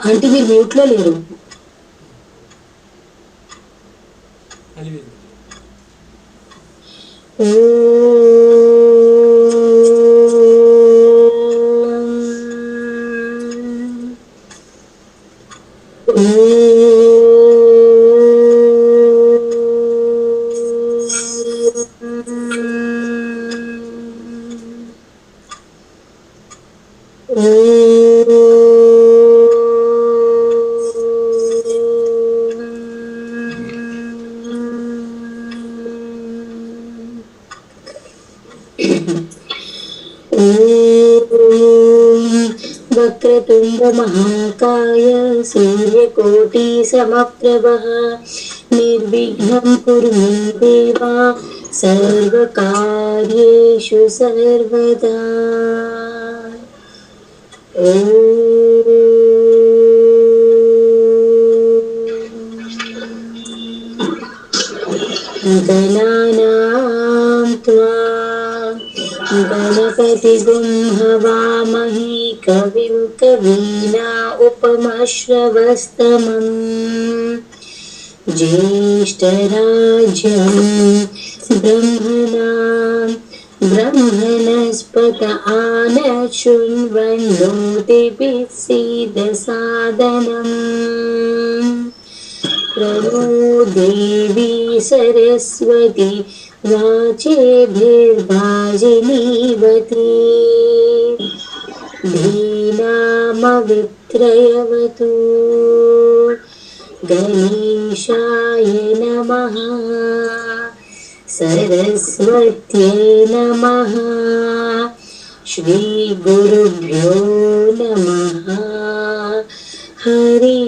అంటే మీరు మ్యూట్లో లేరు. वक्रतुंड महाकाय सूर्यकोटि समप्रभः निर्विघ्नं कुरु मे देवा सर्वकार्येषु सर्वदा। गणानां त्वा गणपतिगुं हवामहे कविं कवीना उपमश्रवस्तमम् ज्येष्ठराज्यं ब्रह्मणस्पत आनशृण्वन्नोतिभिः सीदसादनम् प्रणो देवी सरस्वती वाचेभिर्भाजिनीवती धीनामवित्रयवतु। गणेशाय नमः, सरस्वत्यै नमः, श्रीगुरुभ्यो नमः। हरि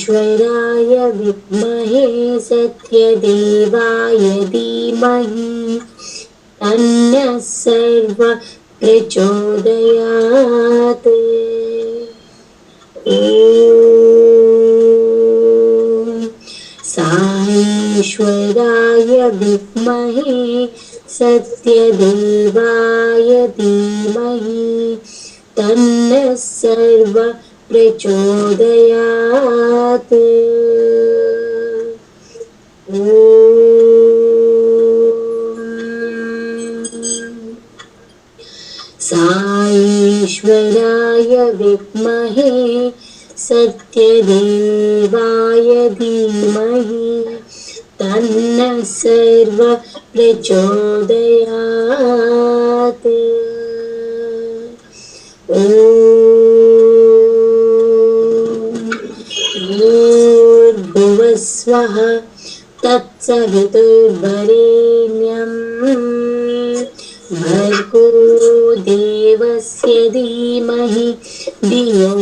साईश्वराय विद्महे सत्यदेवाय धीमहि तन्नः सर्वः प्रचोदयात्। साईश्वराय विद्महे सत्यदेवाय धीमहि तन्नः सर्वः प्रचोदयात्। साईश्वराय विद्महे सत्यदेवाय धीमहि तन्नः सर्वः प्रचोदयात्। भूर्भुवस्वः तत्सवितुर्वरेण्यं भर्गो देवस्य धीमहि धियो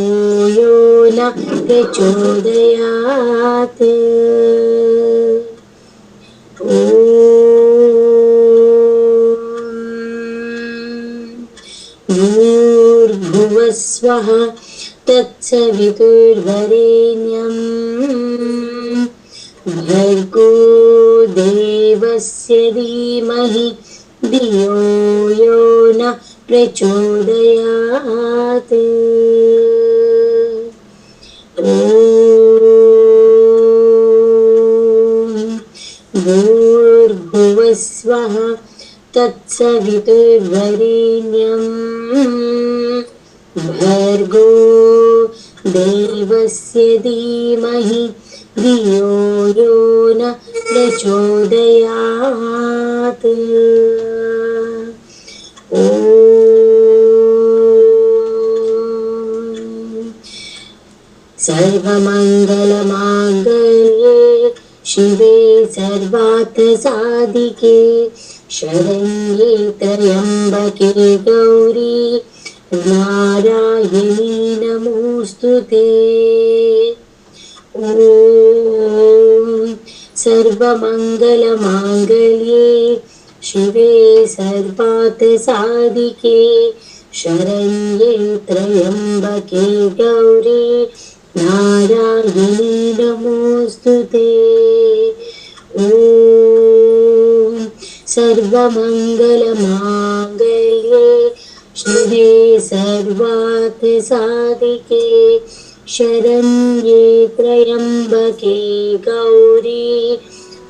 यो न प्रचोदयात्। भूर्भुवस्वः तत्सवितुर्वरेण्यं भर्गो देवस्य धीमहि धियो यो न प्रचोदयात्। भूर्भुवस्वः तत्सवितुर्वरेण्यं भर्गो देवस्य धीमहि धियो यो न प्रचोदयात्। सर्वमङ्गलमाङ्गल्ये शिवे सर्वार्थसाधिके शरण्ये त्र्यम्बके गौरी नारायणी नमोऽस्तुते। ॐ सर्वमङ्गलमाङ्गल्ये शिवे सर्वार्थसाधिके शरण्ये त्र्यम्बके गौरी नारायणी नमोऽस्तुते। ॐ सर्वमङ्गलमाङ्गल्ये शिवे सर्वार्थसाधिके शरण्ये त्र्यम्बके गौरी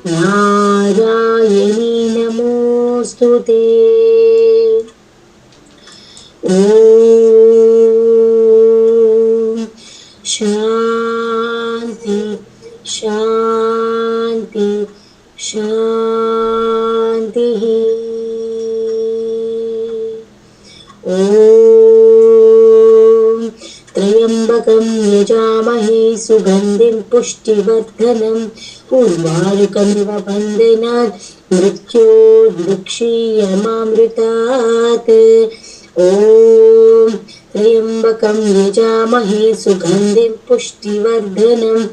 नारायणी नमोऽस्तुते। ॐ शान्ति शान्ति शान्तिः। ॐ त्र्यम्बकं यजामहे सुगन्धिं पुष्टिवर्धनम् उर्वारुकमिव बन्धनात् मृत्योर्मुक्षीयमामृतात्। ॐ त्र्यम्बकं यजामहे सुगन्धिं पुष्टिवर्धनम्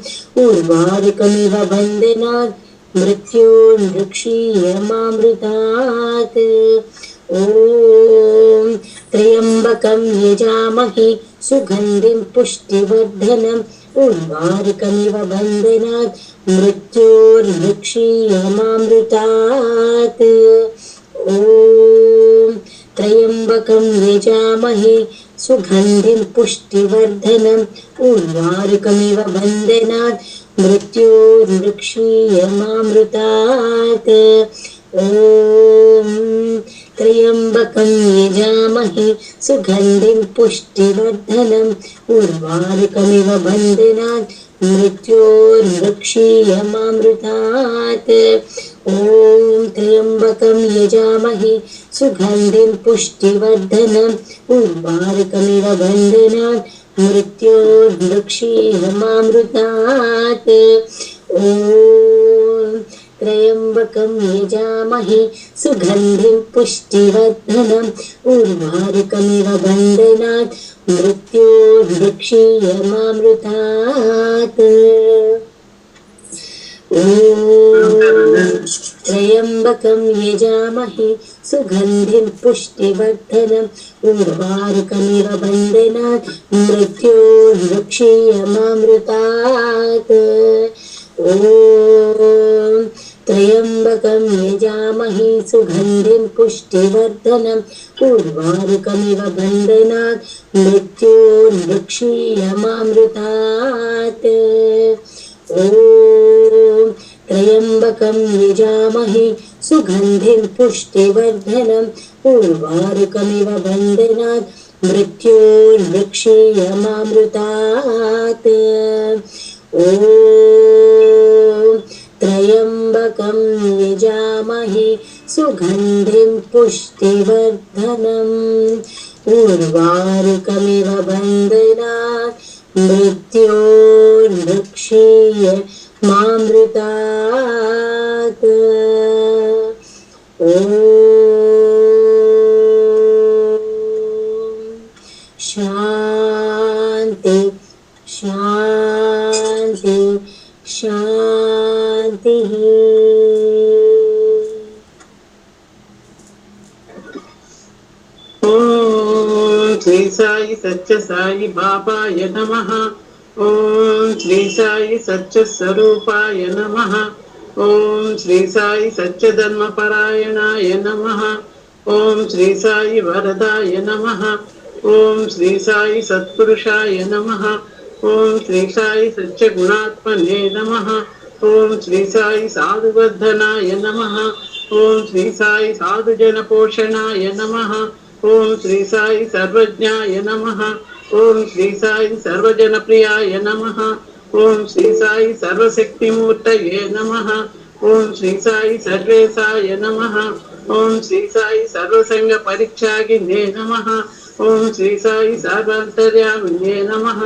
उर्वारुकमिव बन्धनात् मृत्योर्मुक्षीयमामृतात्। ॐ त्र्यम्बकं यजामहे सुगन्धिं पुष्टिवर्धनम् उर्वारुकमिव बन्धनात् मृत्योर्मुक्षीयमामृतात्। ॐ त्र्यम्बकं यजामहे सुगन्धिं पुष्टिवर्धनम् उर्वारुकमिव बन्धनात् मृत्योर्मुक्षीयमामृतात्। ॐ त्र्यम्बकं यजामहे सुगन्धिं पुष्टिवर्धनम् उर्वारुकमिव बन्धनात् मृत्योर्मुक्षीयमामृतात्। ॐ त्र्यम्बकं यजामहे सुगन्धिं पुष्टिवर्धनम् उर्वारुकमिव बन्धनात् मृत्योर्मुक्षीयमामृतात्। ॐ त्र्यम्बकं यजामहे सुगन्धिं पुष्टिवर्धनम् उर्वारुकमिव बन्धनात् मृत्योर्मुक्षीयमामृतात्। ॐ त्र्यम्बकं यजामहे सुगन्धिं पुष्टिवर्धनम् उर्वारुकमिव बन्धनात् मृत्योर्मुक्षीयमामृतात्। ॐ त्र्यम्बकं यजामहे सुगन्धिं पुष्टिवर्धनम् उर्वारुकमिव बन्धनात् मृत्योर्मुक्षीयमामृतात्। ॐ त्र्यम्बकं यजामहे सुगन्धिं पुष्टिवर्धनम् उर्वारुकमिव बन्धनात् मृत्योर्मुक्षीयमामृतात्। ॐ त्र्यम्बकं यजामहे सुगन्धिं पुष्टिवर्धनम् उर्वारुकमिव बन्धनात् मृत्योर्मुक्षीयमामृतात्। ॐ शान्ति शान्ति शान्तिः। श्री साई सच्च साई बाबाय नमः। ओम श्री साई सच्च स्वरूपाय नमः। ओम श्री साई सच्च धर्मपरायणाय नमः। ओम श्री साई वरदाय नमः। ओम श्री साई सत्पुरुषाय नमः। ओम श्री साई सच्च गुणात्मने नमः। ओम श्री साई साधुवर्धनाय नमः। ओम श्री साई साधुजन पोषणाय नमः। ओम श्री साई सर्वज्ञाय नमः। ओम श्री साई सर्वजनप्रियाय नमः। ओम श्री साई सर्वशक्तिमूर्तये नमः। ओम श्री साई सर्वेशाय नमः। ओम श्री साई सर्वसंग परीक्षागिने नमः। ओम श्री साई सर्वान्तर्यामिने नमः।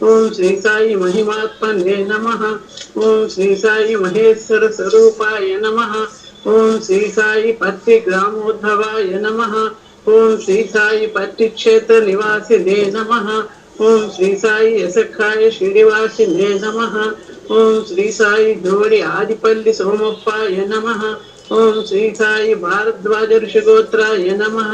ओम श्री साई महिमात्मने नमः। ओम श्री साई महेश्वर स्वरूपाय नमः। ओम श्री साई पत्ति ग्रामोद्भवाय नमः। ओम श्री साई पत्ति क्षेत्र निवासिने नमः। ओम श्री साई यसखाय श्रीनिवासिने नमः। ओम श्री साई जोड़ी आदिपल्ली सोमप्पाय नमः। ओम श्री साई भारद्वाज ऋषिगोत्राय नमः।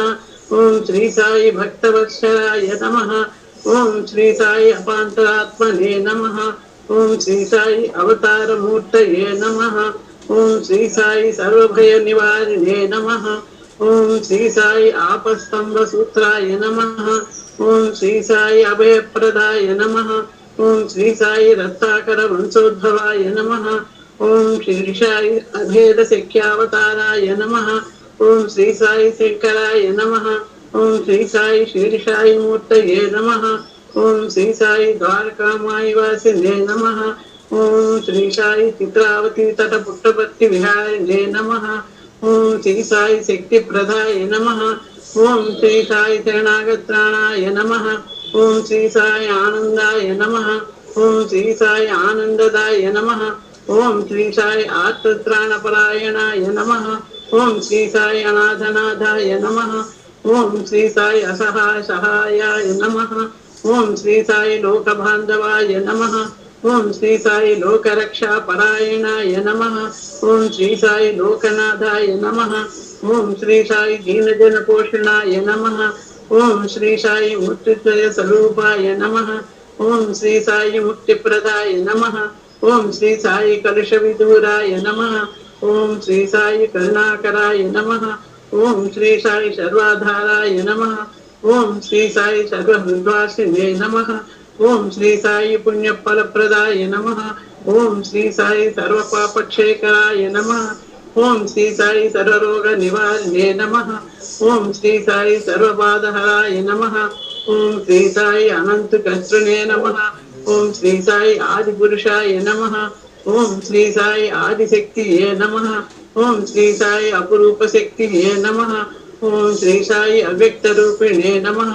ओम श्री साई भक्तवत्सलाय नमः। ओम श्री साई अपान्तरात्मने नमः। ओम श्री साई अवतार मूर्तये नमः। ఓం శ్రీ సాయి సర్వభయ నివారిణే నమః. ఓం శ్రీ సాయి ఆపస్తంభ సూత్రాయ నమః. ఓం శ్రీ సాయి అభయప్రదాయ నమః. ఓం శ్రీ సాయి రత్నాకర వంశోద్భవాయ నమః. ఓం శ్రీ సాయి అభేద శక్యావతారాయ నమః. ఓం శ్రీ సాయి శంకరాయ నమః. ఓం శ్రీ సాయి శీర్షాయి మూర్తయే నమః. ఓం శ్రీ సాయి ద్వారకామాయి వాసినే నమః. ఓం శ్రీ సాయి చిత్రావతి తట పుట్టపర్తి విహారిణే నమః. ఓం శ్రీ సాయి శక్తి ప్రదాయ నమః. ఓం శ్రీ సాయి శరణాగత్రాణాయ నమః. ఓం శ్రీ సాయి ఆనందాయ నమః. ఓం శ్రీ సాయి ఆనందదాయ నమః. ఓం శ్రీ సాయి ఆర్తత్రాణపరాయణాయ నమః. ఓం శ్రీ సాయి అనాథనాథాయ నమః. ఓం శ్రీ సాయి అసహాయ సహాయాయ నమః. ఓం శ్రీ సాయి లోకబాంధవాయ నమః. ఓం శ్రీ సాయి లోకరక్షాపరాయణాయ నమః. ఓం శ్రీ సాయి లోకనాథాయ నమః. ఓం శ్రీ సాయి దీనజన పోషణాయ నమః. ఓం శ్రీ సాయి ముక్తిద్వయ స్వరూపాయ నమః. ఓం శ్రీ సాయి ముక్తిప్రదాయ నమః. ఓం శ్రీ సాయి కలుష విదూరాయ నమః. ఓం శ్రీ సాయి కరుణాకరాయ నమః. ఓం శ్రీ సాయి సర్వాధారాయ నమః. ఓం శ్రీ సాయి సర్వహృద్వాసినే నమః. ఓం శ్రీ సాయి పుణ్యఫలప్రదాయ నమః. ఓం శ్రీ సాయి సర్వపాపక్షేకరాయ నమః. ఓం శ్రీ సాయి సర్వరోగ నివారిణే నమః. ఓం శ్రీ సాయి సర్వబాధహరాయ నమః. ఓం శ్రీ సాయి అనంతకర్తృనే నమః. ఓం శ్రీ సాయి ఆదిపురుషాయ నమః. ఓం శ్రీ సాయి ఆదిశక్తియే నమః. ఓం శ్రీ సాయి అపురూప శక్తియే నమః. ఓం శ్రీ సాయి అవ్యక్త రూపిణే నమః.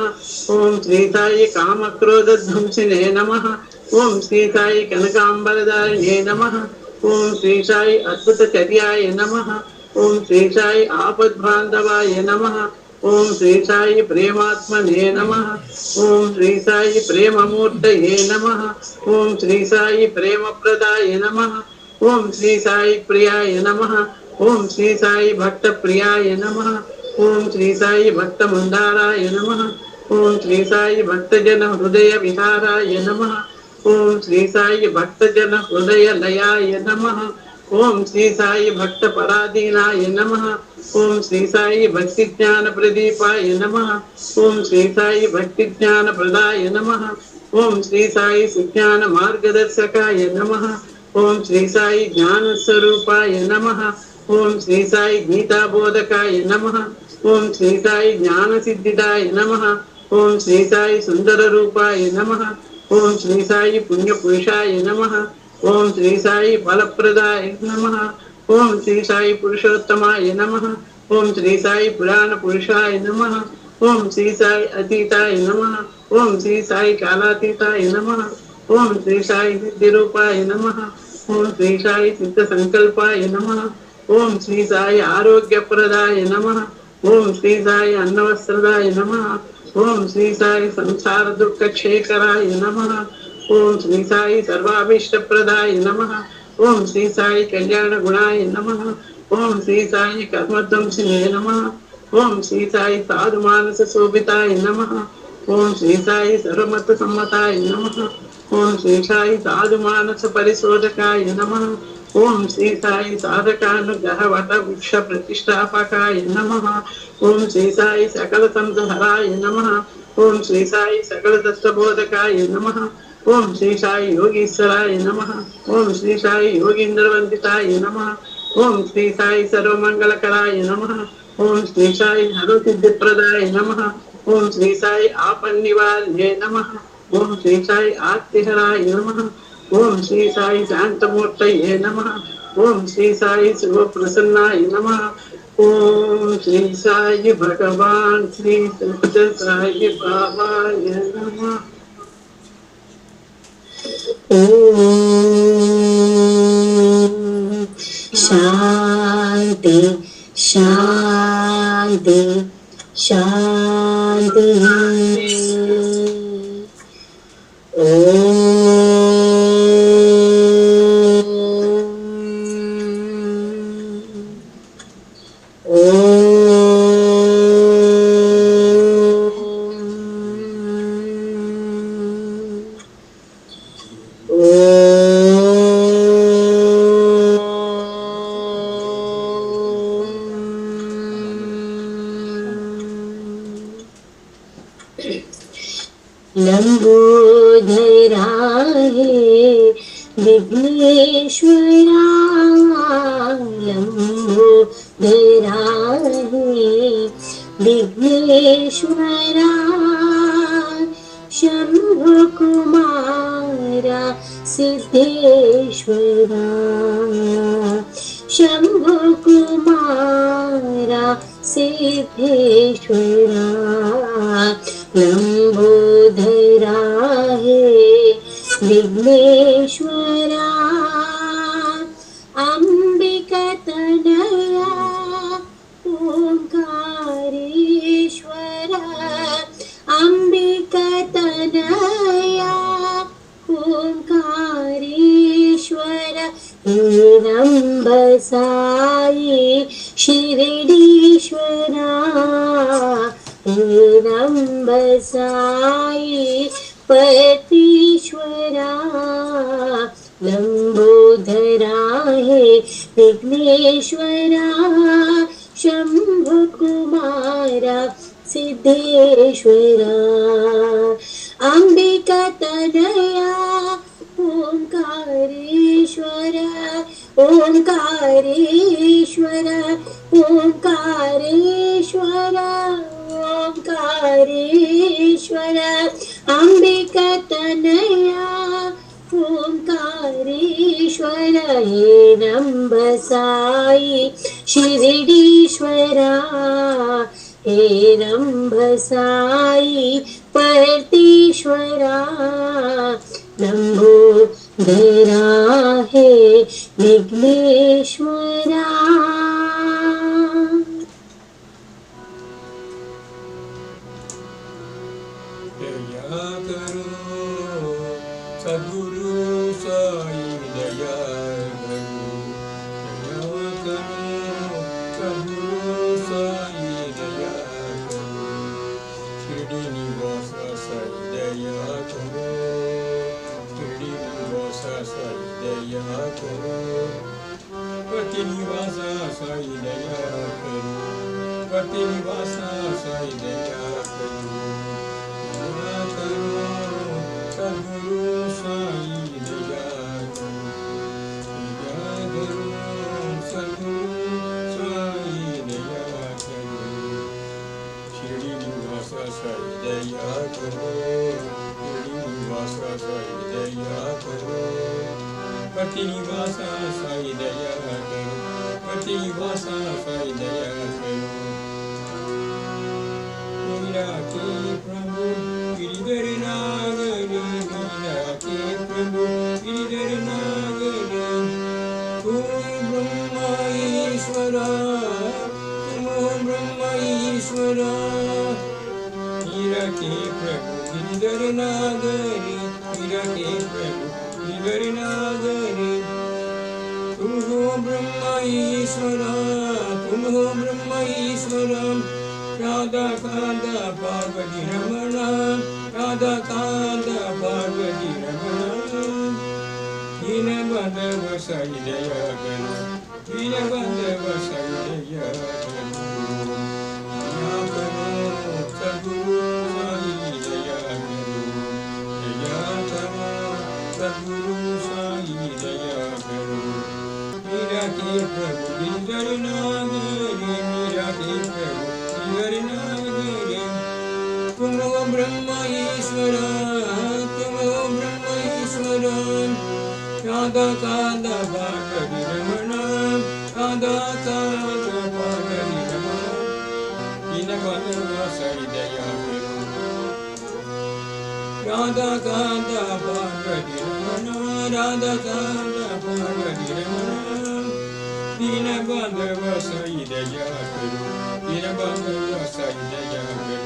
ఓం శ్రీ సాయి కామక్రోధధ్వంసినే నమః. ఓం శ్రీ సాయి కనకాంబరదారిణే నమః. ఓం శ్రీ సాయి అద్భుత చర్యాయ నమః. ఓం శ్రీ సాయి ఆపద్బాంధవాయ నమః. ఓం శ్రీ సాయి ప్రేమాత్మనే నమః. ఓం శ్రీ సాయి ప్రేమమూర్తయే నమః. ఓం శ్రీ సాయి ప్రేమప్రదాయ నమః. ఓం శ్రీ సాయి ప్రియాయ నమః. ఓం శ్రీ సాయి భక్త ప్రియాయ నమః. ఓం శ్రీ సాయి భక్త మందారాయ నమః. ఓం శ్రీ సాయి భక్తజన హృదయ విహారాయ నమః. ఓం శ్రీ సాయి భక్తజన హృదయ లయాయ నమః. ఓం శ్రీ సాయి భక్త పరాధీనాయ నమః. ఓం శ్రీ సాయి భక్తి జ్ఞాన ప్రదీపాయ నమః. ఓం శ్రీ సాయి భక్తి జ్ఞాన ప్రదాయ నమః. ఓం శ్రీ సాయి సుజ్ఞాన మార్గదర్శకాయ నమః. ఓం శ్రీ సాయి జ్ఞాన స్వరూపాయ నమః. ఓం శ్రీ సాయి గీతాబోధకాయ నమః. ఓం శ్రీ సాయి జ్ఞాన సిద్ధిదాయ నమః. ఓం శ్రీ సాయి సుందర రూపాయ నమః. ఓం శ్రీ సాయి పుణ్యపురుషాయ నమః. ఓం శ్రీ సాయి ఫలప్రదాయ నమః. ఓం శ్రీ సాయి పురుషోత్తమాయ నమః. ఓం శ్రీ సాయి పురాణ పురుషాయ నమః. ఓం శ్రీ సాయి అతీతాయ నమః. ఓం శ్రీ సాయి కాలాతీతాయ నమః. ఓం శ్రీ సాయి సిద్ధిరూపాయ నమః. ఓం శ్రీ సాయి సిద్ధ సంకల్పాయ నమః. ఓం శ్రీ సాయి ఆరోగ్యప్రదాయ నమః. ఓం శ్రీ సాయి అన్నవస్త్రదాయ నమః. ఓం శ్రీ సాయి సంసార దుఃఖక్షేకరాయ నమః. ఓం శ్రీ సాయి సర్వాభీష్టప్రదాయ నమః. ఓం శ్రీ సాయి కళ్యాణ గుణాయ నమః. ఓం శ్రీ సాయి కర్మధ్వంసినే నమః. ఓం శ్రీ సాయి సాధు మానస శోభితాయ నమః. ఓం శ్రీ సాయి సర్వమత సమ్మతాయ నమః. ఓం శ్రీ సాయి సాధు మానస పరిశోధకాయ నమః. ఓం శ్రీ సాయి సాధకానుగ్రహ వట వృక్ష ప్రతిష్టాపకాయ నమః. ఓం శ్రీ సాయి సకల సంహరాయ నమః. ఓం శ్రీ సాయి సకల దత్తబోధకాయ నమః. ఓం శ్రీ సాయి యోగీశ్వరాయ నమః. ఓం శ్రీ సాయి యోగీంద్రవందితాయ నమః. ఓం శ్రీ సాయి సర్వమంగళకరాయ నమః. ఓం శ్రీ సాయి హరసిద్ధిప్రదాయ నమః. ఓం శ్రీ సాయి ఆపన్నివారిణే నమః. ఓం శ్రీ సాయి ఆర్తిహరాయ నమః. ఓం శ్రీ సాయి శాంతమూర్తయే నమః. ఓం శ్రీ సాయి శివప్రసన్నాయ నమః. ఓం శ్రీ సాయి భగవాన్ శ్రీ సత్య సాయి బాబాయ నమః. ఓం శాంతి శాంతి శాంతి. लंबोदरा हे विघ्नेश्वरा, लंबोदरा हे विघ्नेश्वरा, शंभु कुमारा सिद्धेश्वरा, शंभु कुमारा सिद्धेश्वरा, लंबोदरा हे विघ्नेश्वरा, अंबिका तनया ओंकारेश्वरा, अंबिका तनया ओंकारेश्वर, हिरंब साई शिरडीश्वरा, हिरंब साई पतीश्वरा, लंबोदरा हे विघ्नेश्वरा, शंभु कुमारा सिद्धेश्वरा, अंबिका तनया ओंकारेश्वर, ओंकारेश्वर, ओंकारेश्वर, ओंकारेश्वर, अंबिका तनया ओंकारेश्वर, हेरंब साई शिरडीश्वरा, हेरंब साई पतीश्वरा, लंबोदरा हे विघ्नेश्वरा। दया करो सद्गुरु साई, दया करो, दया करो सद्गुरु साई, दया करो, शिरडी निवास साई दया करो, शिरडी निवास साई दया करो, पति निवास साई दया करो, पति निवास साई दया करो, दया करो सद्गुरु साई दया करो, दया करो सद्गुरु साई दया करो, शिरडी निवास साई दया करो, शिरडी निवास साई दया करो, पति निवास साई दया करो, पति निवास साई दया करो, मीरा के प्रभु गिरिधर नागर, मीरा के प्रभु गिरिधर नागर, तुम ब्रह्मा ईश्वरा, तुम ब्रह्मा ईश्वरा, मीरा के प्रभु गिरिधर नागर, मीरा के प्रभु गिरिधर नागर, तुम हो ब्रह्मा ईश्वरा, तुम हो ब्रह्मा ईश्वरा, राधा कांता पार्वती रमणा, राधा कांता पार्वती रमणा, दीनबंधु साई दया करो, दीनबंधु साई दया करो, दया करो सद्गुरु साई दया करो, दया करो सद्गुरु साई दया करो, मीरा के प्रभु गिरिधर नागर, मीरा के प्रभु गिरिधर नागर, तुम हो ब्रह्मा ईश्वरा, तुम हो ब्रह्मा ईश्वरा, राधा कांता पार्वती रमणा, राधा कांता पार्वती रमणा, दीनबंधु साई दया करो, राधा कांता पार्वती रमणा, राधा कांता पार्वती रमणा, दीनबंधु साई दया करो, दीनबंधु साई दया करो,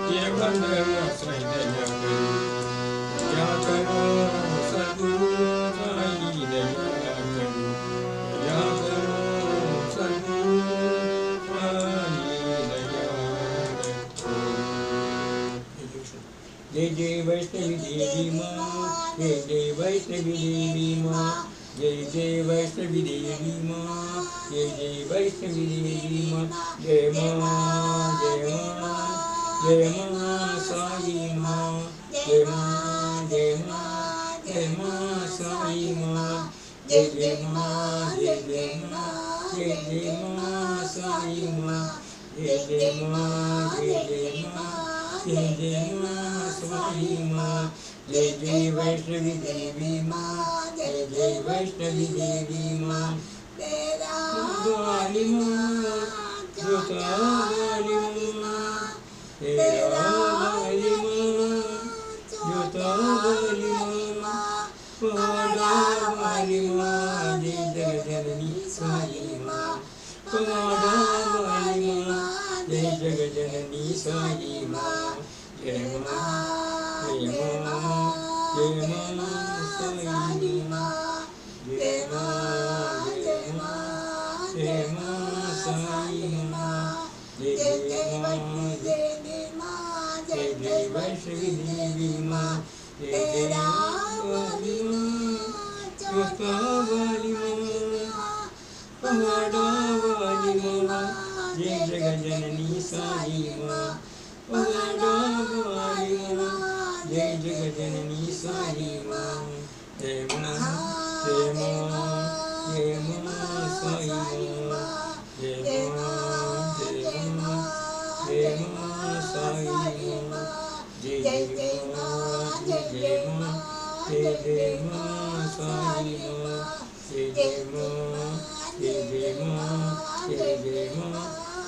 दीनबंधु साई दया करो, दया करो सद्गुरु साई दया करो, दया करो सद्गुरु साई दया करो। जय जय वैष्णवी देवी माँ, जय जय वैष्णवी देवी माँ, जय जय वैष्णवी देवी माँ, जय जय वैष्णवी देवी माँ, जय माँ जय माँ जय माँ साई माँ, जय माँ जय माँ जय माँ साई माँ जय जय माँ जय जय माँ जय जय माँ साई माँ जय जय माँ जय जय माँ जय जय माँ साई माँ जय जय वैष्णवी देवी माँ जय जय वैष्णवी देवी माँ वाली माँ जोता वाली माँ तेरा वाली माँ जोता वाली माँ पवाड़ा वाली माँ जय जगजननी साई माँ पवाड़ा वाली माँ जय जगजननी साई माँ जय माँ जय माँ जय माँ साई माँ जय माँ जय माँ जय माँ साई माँ जय जय माँ जय माँ जय जय वैष्णवी देवी माँ जय जय वाली माँ जोता वाली माँ पहाड़ा वाली माँ जय जगजननी साई माँ पहाड़ा वाली माँ जय जगजननी साई माँ जय माँ जय माँ जय माँ साई माँ जय माँ जय माँ जय माँ साई माँ जय जय माँ जय जय माँ जय जय माँ साई माँ जय जय माँ जय जय माँ जय जय माँ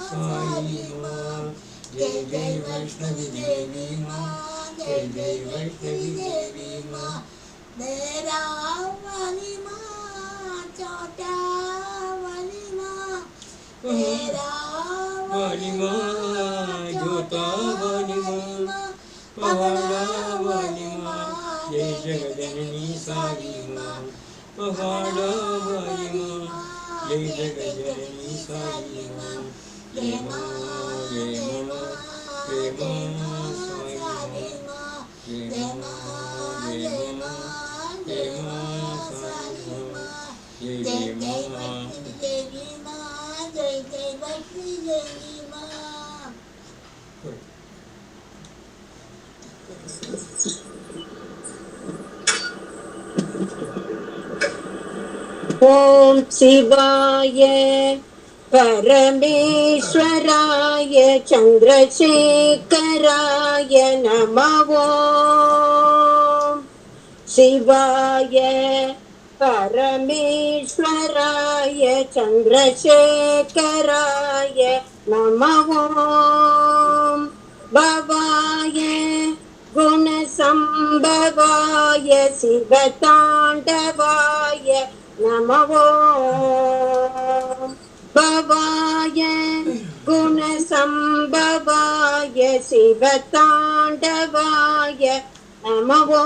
साई माँ जय जय वैष्णवी देवी माँ जय जय वैष्णवी देवी माँ तेरा वाली माँ छोटा वाली माँ तेरा वाली माँ जोता वाली माँ पहाड़ा वाली माँ जय जगजननी साई माँ पहाड़ा वाली माँ जय जगजननी साई माँ जय माँ जय माँ जय माँ साई माँ जय माँ जय माँ जय माँ साई माँ जय जय माँ देवी माँ जय जय वैष्णवी देवी माँ। ॐ शिवाय परमेश्वराय चन्द्रशेखराय नमः ॐ शिवाय परमेश्वराय चन्द्रशेखराय नमः ॐ भवाय गुणसम्भवाय शिवताण्डवाय नमः ॐ भवाय गुणसम्भवाय शिवताण्डवाय नमः ॐ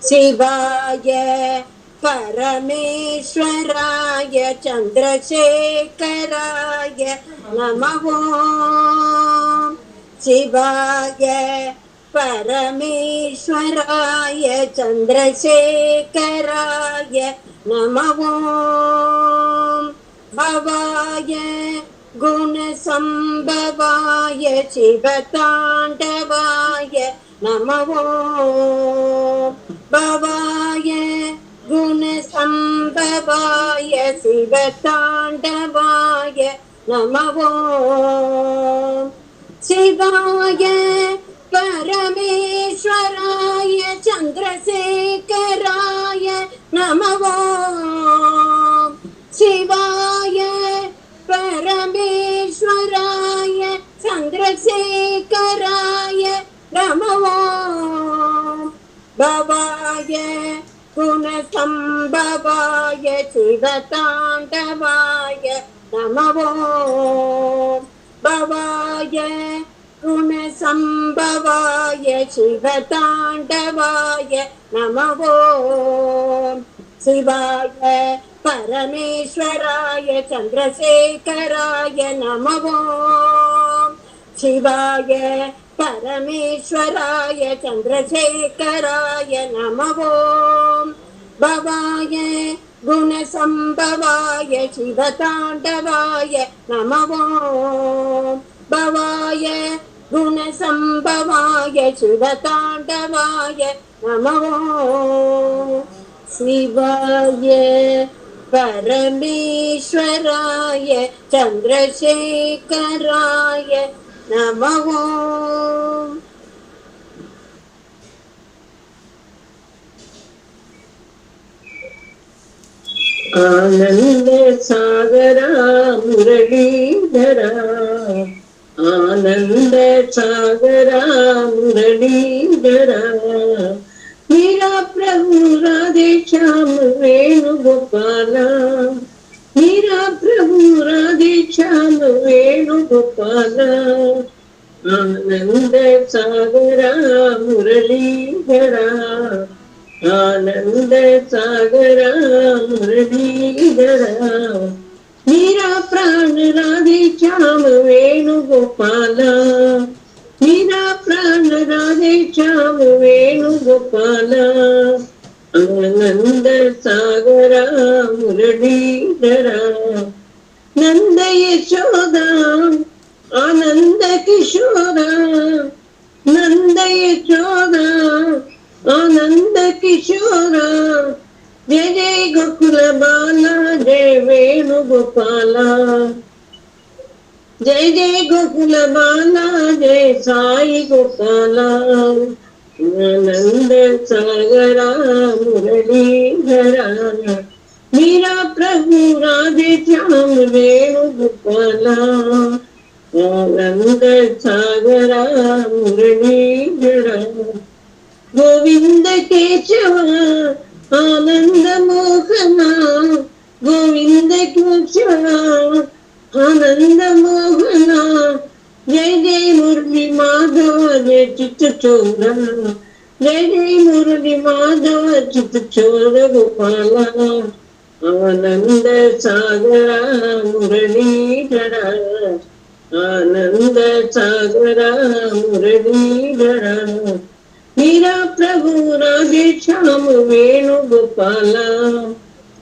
शिवाय परमेश्वराय चन्द्रशेखराय नमः ॐ शिवाय परमेश्वराय चन्द्रशेखराय नमः ॐ भवाय गुणसम्भवाय शिवताण्डवाय नमः ॐ भवाय गुणसम्भवाय शिवताण्डवाय नमः ॐ शिवाय परमेश्वराय चन्द्रशेखराय नमः ॐ शिवाय परमेश्वराय चन्द्रशेखराय नमः ॐ भवाय गुणसम्भवाय शिवताण्डवाय नमः ॐ भवाय गुणसम्भवाय शिवताण्डवाय नमः ॐ शिवाय परमेश्वराय चन्द्रशेखराय नमः ॐ शिवाय परमेश्वराय चन्द्रशेखराय नमः ॐ भवाय गुणसम्भवाय शिवताण्डवाय नमः ॐ भवाय गुणसम्भवाय शिवताण्डवाय नमो शिवाय परमेश्वराय चन्द्रशेखराय नमो आनंद सागरा मुरलीधरा आनंद सागरा मुरलीधरा मेरा प्रभु राधे श्याम वेणुगोपाला मेरा प्रभु राधे श्याम वेणुगोपाला आनंद सागरा मुरलीधरा आनंद सागरा मुरलीधरा मेरा प्राण राधे श्याम वेणुगोपाला मेरा प्राण राधे श्याम वेणुगोपाला आनंद सागरा मुरलीधरा नंद यशोदा आनंद किशोरा नंद यशोदा आनंद किशोरा जय जय गोकुल बाला जय वेणुगोपाला जय जय गोकुल बाला जय साई गोपाला आनंद सागरा मुरलीधरा मेरा प्रभु राधे श्याम वेणुगोपाला आनंद सागरा मुरलीधरा गोविंद केशव आनंद मोहना गोविंद केशव आनंद मोहना जय जय मुरली माधव जय चित चोरा जय जय मुरली माधव चित चोर गोपाला आनंद सागरा मुरलीधरा आनंद सागरा मुरलीधरा मेरा प्रभु राधे श्याम वेणुगोपाला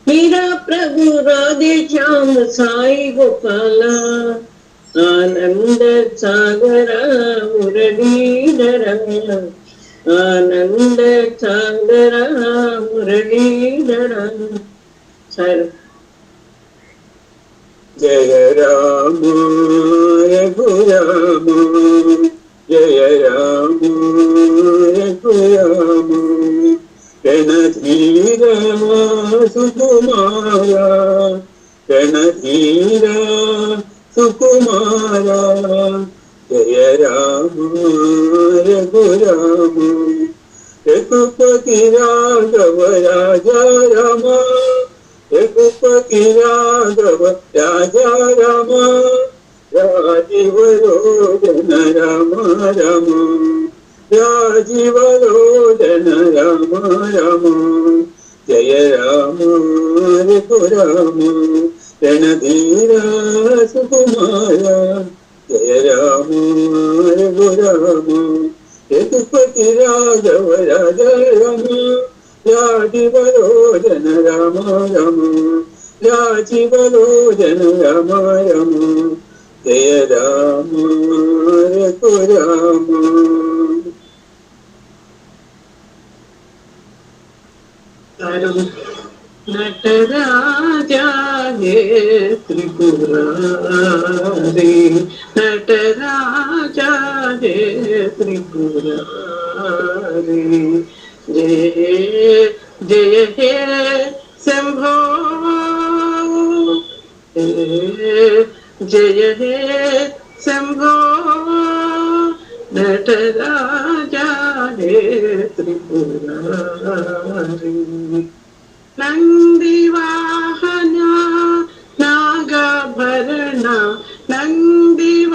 मेरा प्रभु राधे श्याम साई गोपाला आनंद सागरा मुरलीधरा आनंद सागरा मुरलीधरा सर जय राम रघुराम जय राम रघुराम रणधीरा सुकुमारा रणधीरा सुकुमारा जय राम रघुराम रघुपति राघव राजा राम रघुपति राघव राजा राम राजीव लोचन राम राम राजीव लोचन राम राम जय राम रघुराम रणधीरा सुकुमारा जय राम रघुराम रघुपति राघव राजा राम राजीव लोचन राम राम राजीव लोचन राम राम जय राम रघुराम नटराजा हे त्रिपुरारी नटराजा हे त्रिपुरारी जय जय हे शंभो जय हे शंभो नटराजा हे त्रिपुरारी नंदिवाहना नागाभरणा नंदिवाहना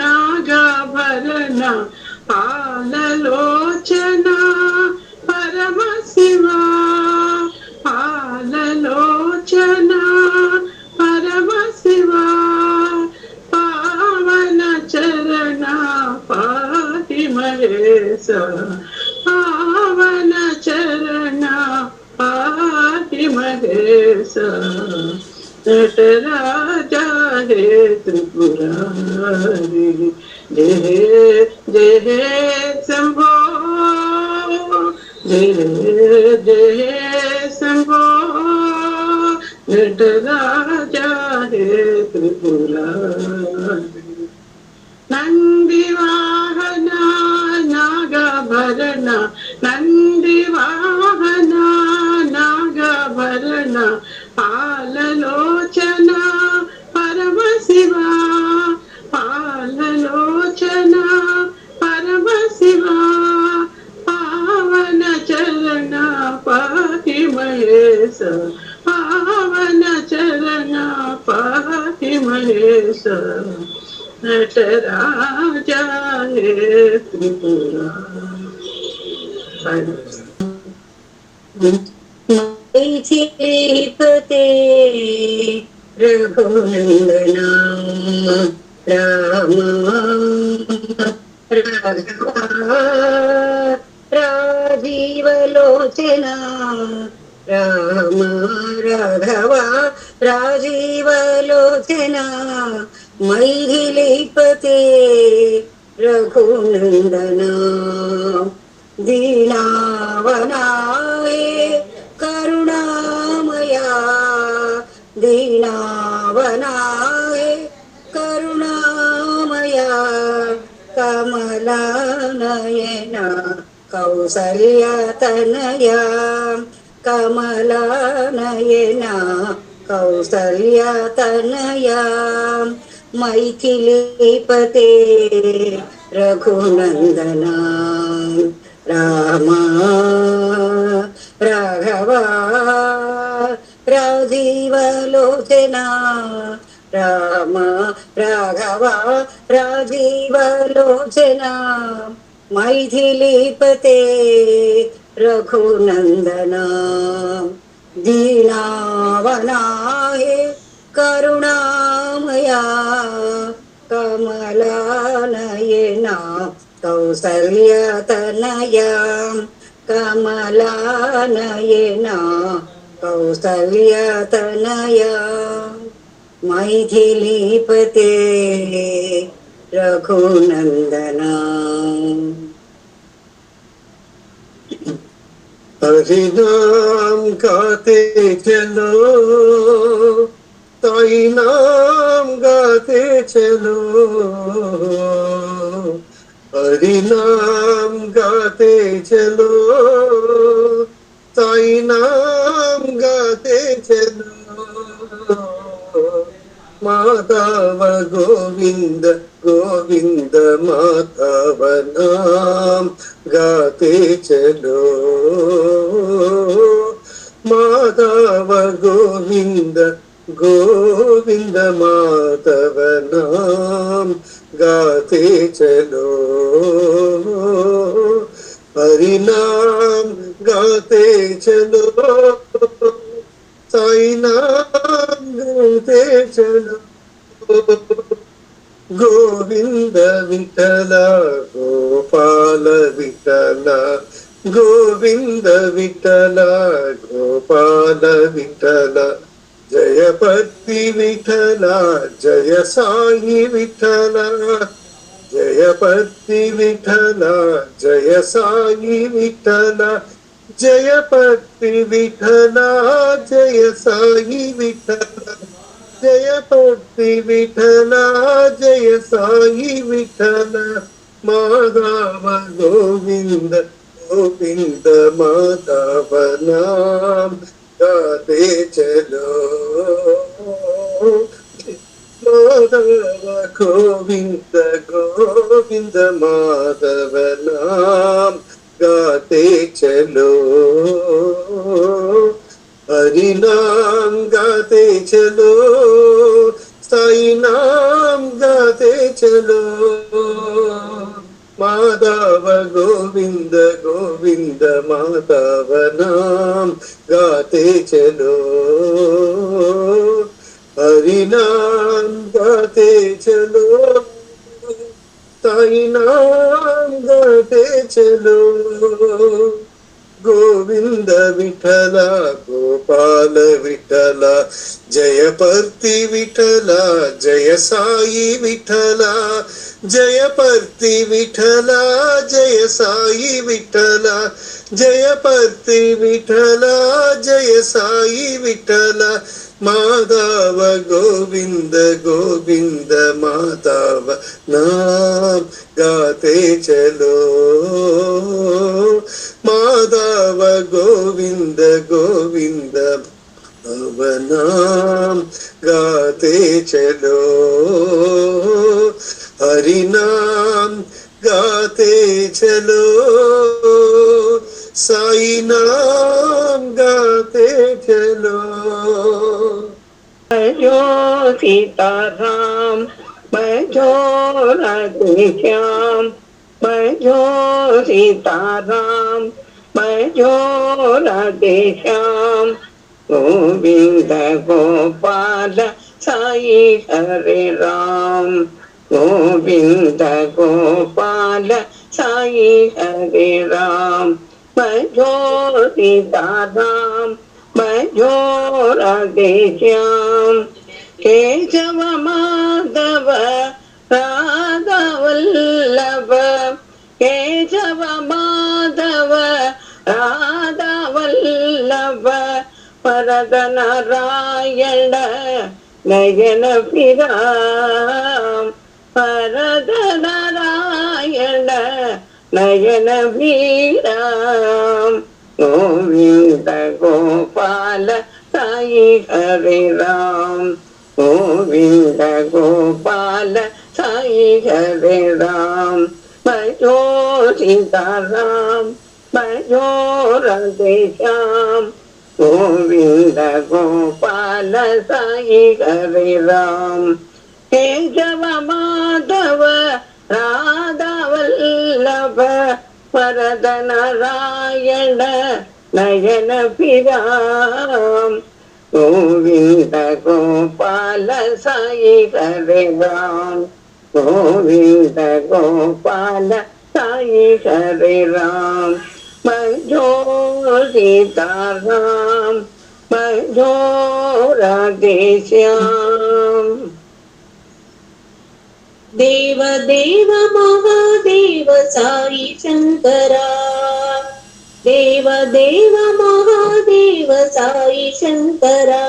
नागाभरणा पाललोचना परमशिवा पाललोचना परमशिवा पावन चरणा पाति महेश पावन चरणा पाति महेश नटराजा हे त्रिपुरारी, जय जय शंभो, जय जय शंभो, नटराजा हे त्रिपुरारी। नंदिवाहन नागभरण, नंदिवाहन नागभरण, पाललोचन परमशिवा, पाललोचन परमशिवा, पावन चरण पाहि महेश, पावन चरण पाहि महेश, नटराजा हे त्रिपुरा। मैथिलीपते रघुनंदना राम राघवा राजीवलोचना राम राघवा राजीवलोचना मैथिलीपते रघुनंदना दीनावनाय करुणामया, दीनावनाय करुणामया, कमलानयना कौसल्यतनया, कमलानयना कौसल्यतनया, मैथिलीपते रघुनंदना रामा राघवा राजीवलोचना, राम राघवा राजीवलोचना, मैथिलीपते रघुनंदना दीनावनाय करुणामया, कमलानयना कौसल्यतनया, कमलानयना कौसल्यतनया, मैथिलीपते रघुनंदना। हरि नाम गाते चलो, ताई नाम गाते चलो, हरि नाम गाते चलो, ताई नाम गाते चलो, माधव गोविंद गोविंद माधव नाम गाते चलो, माधव गोविंद गोविंद माधव नाम गाते चलो, हरि नाम गाते चलो, साई नाम गाते चलो, गोविंद विठल गोपाल विठल, गोविंद विठल गोपाल विठल, जयपति विठल जय साई विठल, जयपति विठल जय साई विठल, जयपति विठल जय साई विठल, जयपति विठल जय साई विठल, माधव गोविंद गोविंद माधव नाम गाते चलो, माधव गोविंद गोविंद माधव नाम गाते चलो, हरि नाम गाते चलो, साई नाम गाते चलो, माधव गोविंद गोविंद माधव नाम गाते चलो, हरि नाम गाते चलो, साई नाम गाते चलो, गोविंद विठल गोपाल विठल जय पर्ति विठल जय साई विठल जय पर्ति विठल जय साई विठल जय पर्ति विठल जय साई विठल माधव गोविंद गोविंद माधव नाम गाते चलो माधव गोविंद गोविंद माधव नाम गाते चलो हरि नाम गाते चलो साई नाम गाते चलो। जो सीताराम जो राधेश्याम जो सीताराम जो राधेश्याम गोविंद गोपाल साई हरे राम गोविंद गोपाल साई हरे राम जो सीताराम जो राधेश्याम केशव माधव राधा वल्लभ केशव माधव राधा वल्लभ वरद नारायण नयन विराम वरद नारायण नयन विराम गोविंद गोपाल साई हरे राम गोविंद गोपाल साई हरे राम भजो सीताराम भजो राधेश्याम गोविंद गोपाल साई हरे राम केशव माधव राधा वल्लभ वरद नारायण नयन विराम गोविंद गोपाल साई हरे राम गोविंद गोपाल साई हरे राम भजो सीताराम भजो राधेश्याम। देव देव महादेव साई शंकरा देव देव महादेव साई शंकरा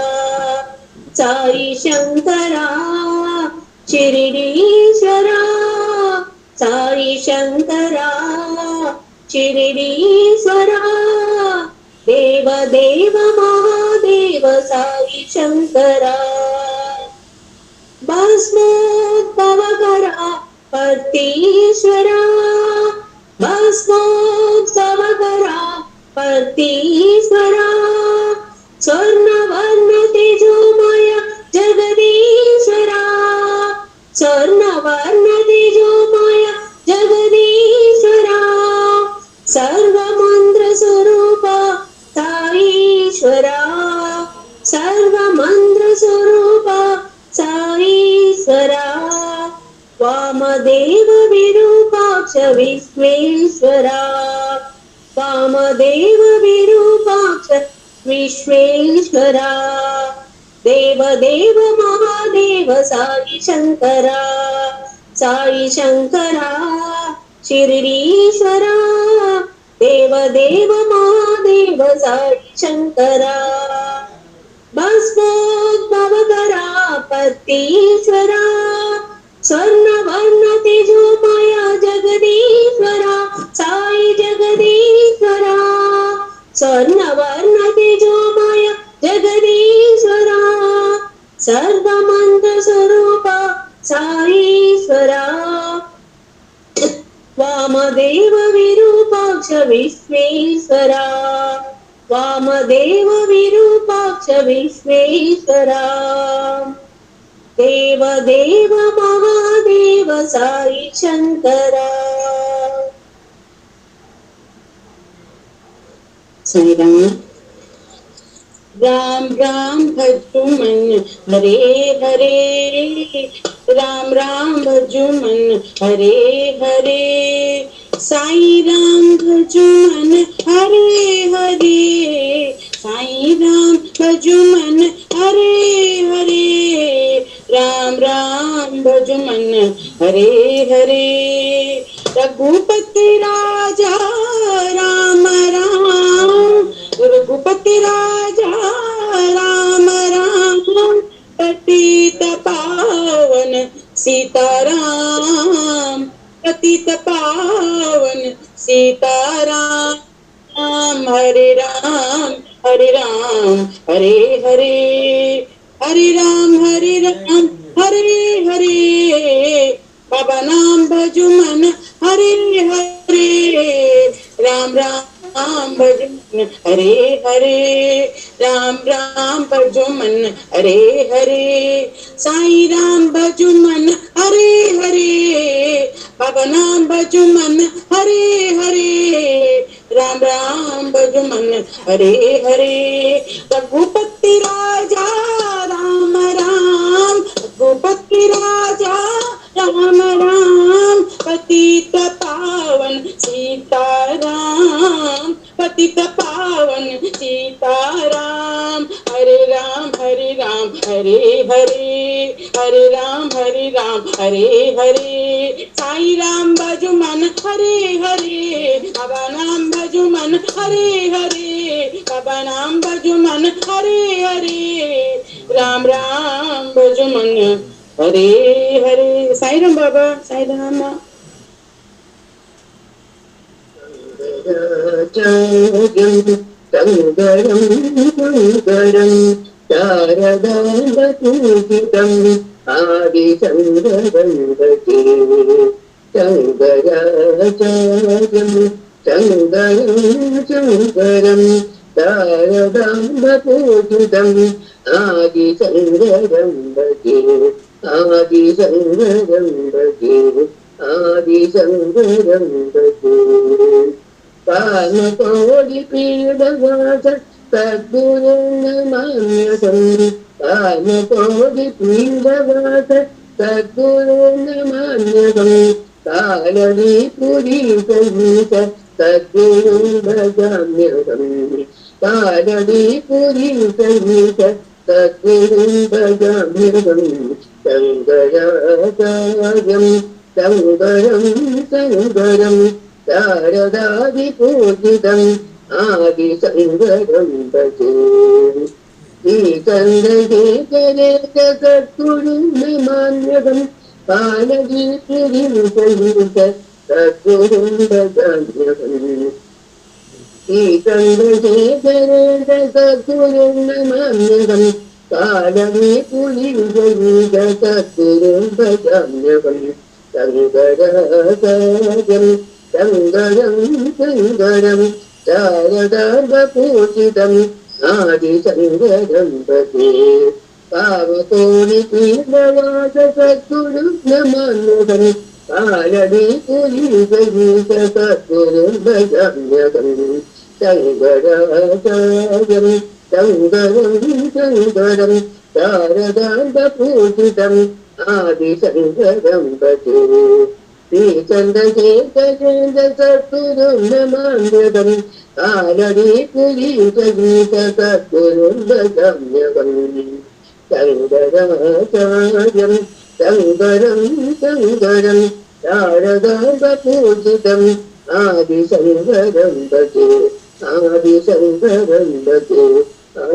शिरडीश्वरा साई शंकरा शिरडीश्वरा देव देव महादेव साई शंकरा भस्मोद्भव करा पर्तीश्वरा भस्मोत्सव करा पर्तीश्वरा स्वर्णवर्ण तेजोमय जगदीश्वरा स्वर्णवर्ण तेजोमय जगदीश्वरा सर्वमंत्र स्वरूप साईश्वरा सर्वमंत्र स्वरूप साईश्वरा वामदेव विरूपाक्ष विश्वेश्वरा वामदेव विरूपाक्ष विश्वेश्वरा देव देव महादेव साई शंकरा शिरडीश्वरा देव देव महादेव साई शंकरा भस्मोद्भव करा पर्तीश्वरा स्वर्णवर्ण तेजोमय जगदीश्वरा साई जगदीश्वरा स्वर्णवर्ण तेजोमय जगदीश्वरा सर्वमंत्र स्वरूप साईश्वरा वामदेव विरूपाक्ष विश्वेश्वरा वामदेव विरूपाक्ष विश्वेश्वरा देव देव महादेव साई शंकरा। साई राम राम राम भजो मन हरे हरे राम राम भजो मन हरे हरे साई राम भजो मन हरे हरे, साई राम भजो मन हरे हरे, राम राम भजो मन हरे हरे। रघुपति राजा राम राम, रघुपति राजा राम राम, पतित पावन सीताराम, पतित पावन सीताराम। हरे राम हरे राम हरे हरे, हरे राम हरे राम हरे हरे, बाबा नाम भजो मन हरे हरे, राम राम भजो मन हरे हरे, राम राम भजो मन हरे हरे, साई राम भजो मन हरे हरे, बाबा नाम भजो मन हरे हरे, राम राम भजो मन हरे हरे। रघुपति राजा राम राम, रघुपति राजा राम राम, पतित पावन सीताराम, पतित पावन सीताराम। हरे राम हरे राम हरे हरे, हरे राम हरे राम हरे हरे, साई राम भजो मन हरे हरे, बाबा नाम भजो मन हरे हरे, बाबा नाम भजो मन हरे हरे, राम राम भजो मन हरे हरे। साई राम बाबा, साई राम। शङ्करं शङ्करं शारदाम्बपूजितम् आदिशङ्करं भजे। शङ्कराचार्यं शङ्करं शङ्करं शारदाम्बपूजितम् आदिशङ्करं भजे। आदिशङ्करं भजे, आदिशङ्करं भजे। कामकोटि पीडवास सद्गुरुं नमाम्यहम्, कामकोटि पीडवास सद्गुरुं नमाम्यहम्, कालदीपुरीसहित सद्गुरुं भजाम्यहम्, कालदीपुरीसहित सद्गुरुं भजाम्यहम्। शङ्कराचार्यं शङ्करं शङ्करं शारदादिपूजितम् आदिशङ्करं भजे। श्रीचन्द्रशेखरे च सद्गुरुं नमाम्यहम्, कालदीपुरीं सहित सद्गुरुं भजाम्यहम्। श्रीचन्द्रशेखरे च सद्गुरुं नमाम्यहम्, कालदीपुरीं सहित सद्गुरुं भजाम्यहम्। शङ्कराचार्यं शङ्करं शङ्करं शारदाम्बपूजितम् आदिशङ्करं भजे। कामकोटिपीडवास सद्गुरुं नमाम्यहम्, कालदीपुरीसहित सद्गुरुं भजाम्यहम्। शङ्कराचार्यं शङ्करं शङ्करं शारदाम्बपूजितम् आदिशङ्करं भजे। श्रीचन्द्रशेखरेन्द्र सद्गुरुं नमाम्यहम्, कालदीपुरीसहित सद्गुरुं भजाम्यहम्। शङ्कराचार्यं शङ्करं शङ्करं शारदाम्बपूजितम् आदिशङ्करं भजे। आदिशङ्करं भजे,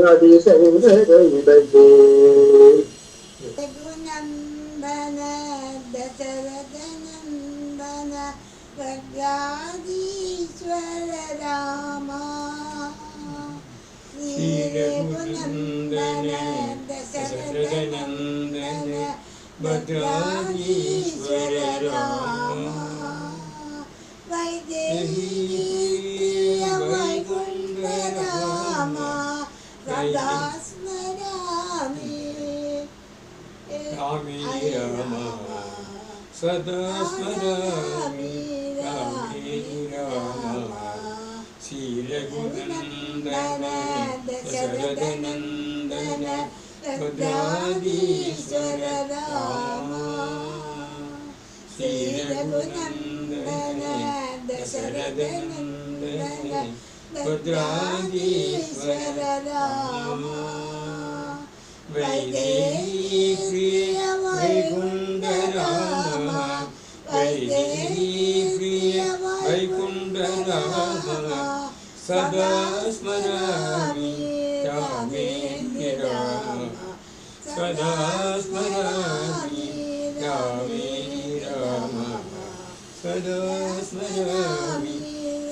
आदिशङ्करं भजे। रघुनन्दन दशरथनन्दन प्रज्ञाधीश्वर रामा, श्री रघुनन्दन दशरथनन्दन प्रज्ञाधीश्वर रामा, वैदेही वैकुण्ठ रामा सदा स्मरामि। रामे राम सदा स्मरामि, रामे राम। श्री रघुनन्दन दशरथनन्दन प्रज्ञाधीश्वर रामा, श्री रघुनन्दन दशरथनन्दन भद्राधीश्वर राम वैदेही प्रिय वैकुण्ठ राम वैदेही प्रिय वैकुण्ठ राम सदा स्मरामि रामेन्द्र राम सदा स्मरामि रामेन्द्र राम सदा स्मरामि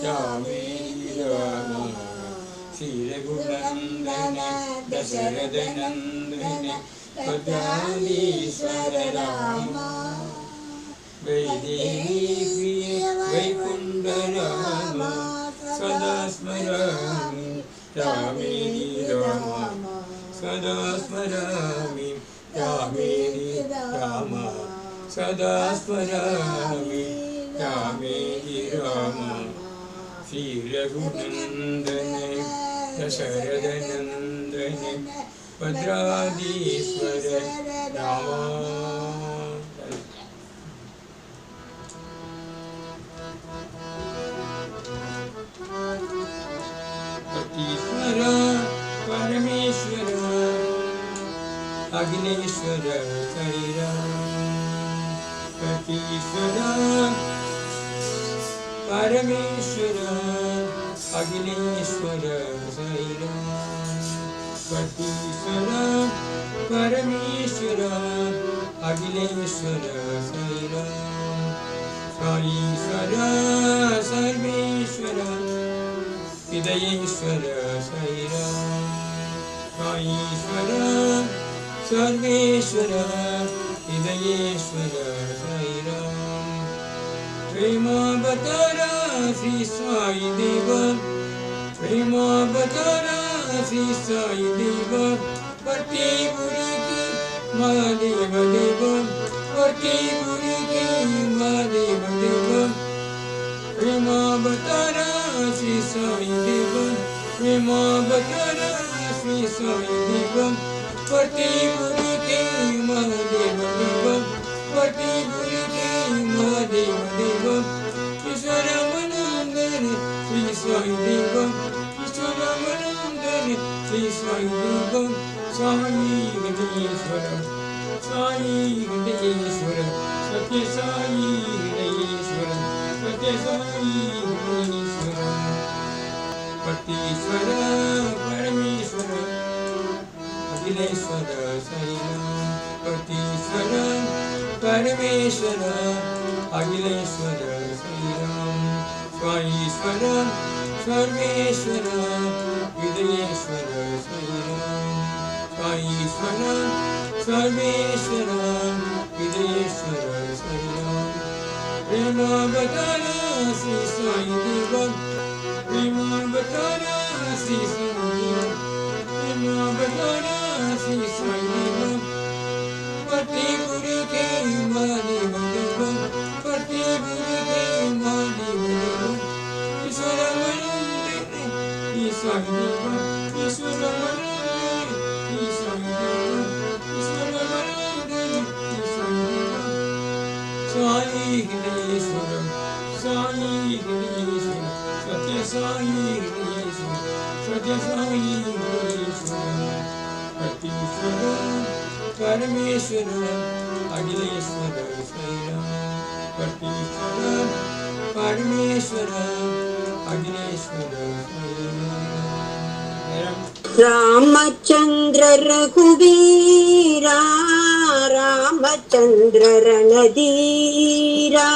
रामेन्द्र राम श्रीरघुनन्दन दशरथनन्दन भद्राधीश्वर राम वैदेही प्रिय वैकुण्ठ राम सदा स्मरामि रामेन्द्र राम सदा स्मरामि रामेन्द्र राम सदा स्मरामि रामेन्द्र राम श्रीरघुनन्दन दशरथनन्दन भद्राधीश्वर राम ईश्वर परमेश्वर अग्नेश्वर शरीरम ईश्वर परमेश्वर अग्नेश्वर शरीरम ईश्वर परमेश्वर अग्नेश्वर शरीरम ईश्वर सर्वेश्वर हृदयेश्वर साईराम ईश्वर सर्वेश्वर हृदयेश्वर साईराम प्रेमावतारा श्री साई देव प्रेमावतारा श्री साई देव वर्तीपुरी की महादेव देव वर्तीपुरी की महादेव देव प्रेमावतारा श्री साई देव प्रेमावतारा श्री साई देव वर्तीपुरी के महादेव देव वर्तीपुरी के महादेव देव ईश्वर मनोंदन श्री साई देव ईश्वर मनोंदन श्री साई देव साई गणेश्वर सत्य साई गणेश्वर सत्य साई गणेश्वर पतीश्वर परमेश्वर अखिलेश्वर साईराम पतीश्वर परमेश्वर अखिलेश्वर साईराम स्वाईश्वर सर्वेश्वर हृदयेश्वर साईराम स्वाईश्वर सर्वेश्वर हृदयेश्वर साईराम प्रेमावतारा श्री साई देव प्रेमावतारा श्री साई देव प्रेमावतारा श्री साई देव वर्तीपुरी के महादेव देव वर्तीपुरी के महादेव देव ईश्वर मनोंदन साई देव ईश्वर मनोंदन साई देव ईश्वर मनोंदन साई देव साई गणेश्वर सत्य साई गणेश्वर सत्य साई गणेश्वर पतीश्वर परमेश्वर अखिलेश्वर साईराम पतीश्वर परमेश्वर अखिलेश्वर साईराम रामचंद्र रघुवीरा रामचंद्र रणधीरा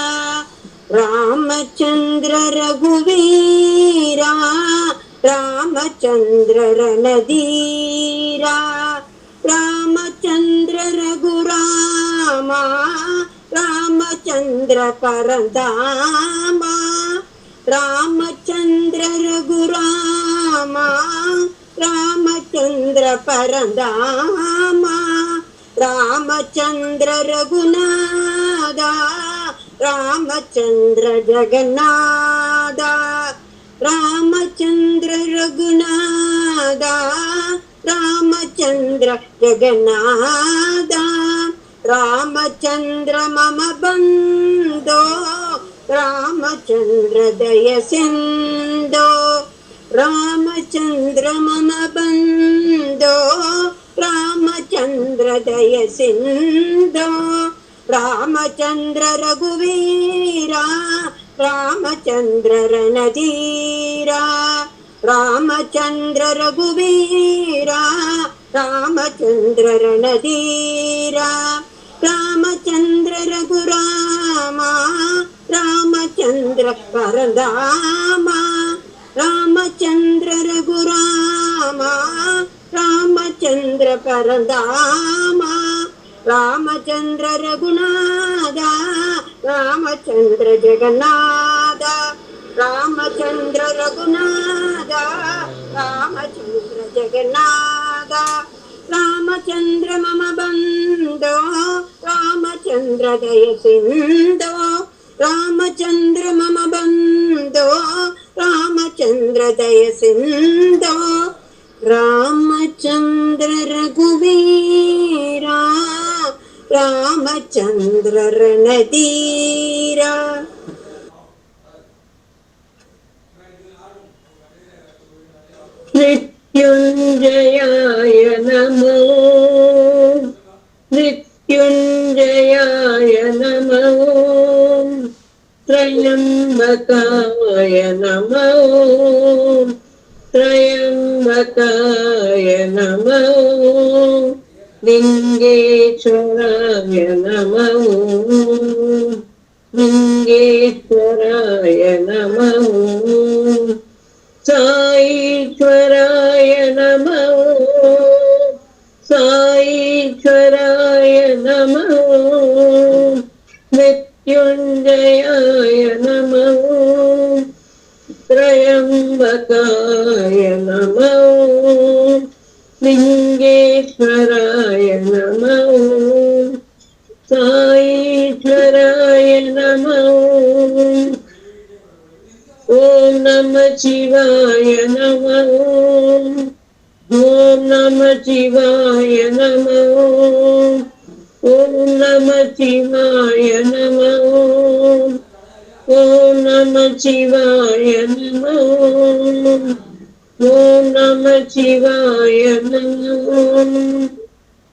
रामचंद्र रघुवीरा रामचंद्र रणधीरा रामचंद्र रघुरामा रामचंद्र परधामा रामचंद्र रघुरामा रामचंद्र परधामा रामचंद्र रघुनाथा रामचंद्र जगन्नाथा रामचंद्र रघुनाथा रामचंद्र जगन्नाथा रामचंद्र मम बंधो రామచంద్ర దయ సింధో రామచంద్ర మమ బంధో రామచంద్ర దయ సింధో రామచంద్ర రఘువీరా రామచంద్ర రణధీరా రామచంద్ర రఘువీరా రామచంద్ర రణధీరా రామచంద్ర రఘురామ రామచంద్ర పరధామ రామచంద్ర రఘురామ రామచంద్ర పరధామ రామచంద్ర రఘునాథ రామచంద్ర జగన్నాథ రామచంద్ర రఘునాథ రామచంద్ర జగన్నాథ రామచంద్ర మమ బంధో రామచంద్ర దయ సింధో రామచంద్ర మమ బంధో రామచంద్ర దయ సింధో రామచంద్ర రఘువీరా రామచంద్ర రణధీరా. మృత్యుంజయాయ నమో మృత్యుంజయాయ నమో త్రయంబకాయ నమో త్రయంబకాయ నమో లింగేశ్వరాయ నమో లింగేశ్వరాయ నమో సాయీశ్వరాయ నమో సాయీశ్వరాయ నమో మృత్యుంజయాయ నమో త్రయంబకాయ నమో లింగేశ్వరాయ నమో సాయీశ్వరాయ నమో ఓం నమ శివాయ నమో ఓం నమ శివాయ నమో ఓం నమ శివాయ నమో ఓం నమ శివాయ నమో ఓం నమ శివాయ నమో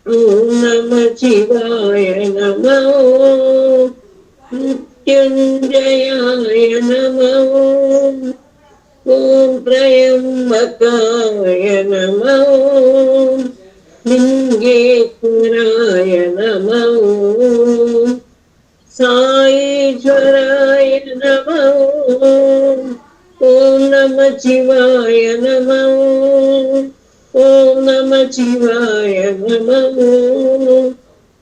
ఓం నమ శివాయ నమో మృత్యుంజయాయ నమో ఓం త్రయంబకాయ నమో లింగేశ్వరాయ నమో సాయీశ్వరాయ నమో ఓం నమ శివాయ నమో ఓం నమ శివాయ నమో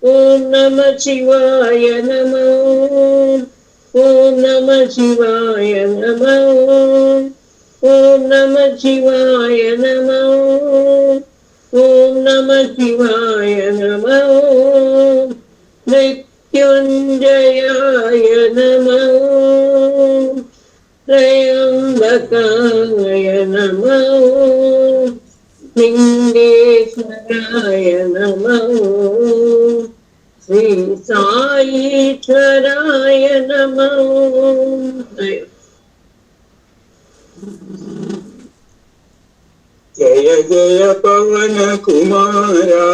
ఓం నమ శివాయ నమో ఓం నమ శివాయ నమో ఓం నమ శివాయ నమో ఓం నమ శివాయ నమో మృత్యుంజయాయ నమో త్రయంబకాయ నమో లింగేశ్వరాయ నమో శ్రీ సాయీశ్వరాయ నమో. జయ జయ పవన కుమారా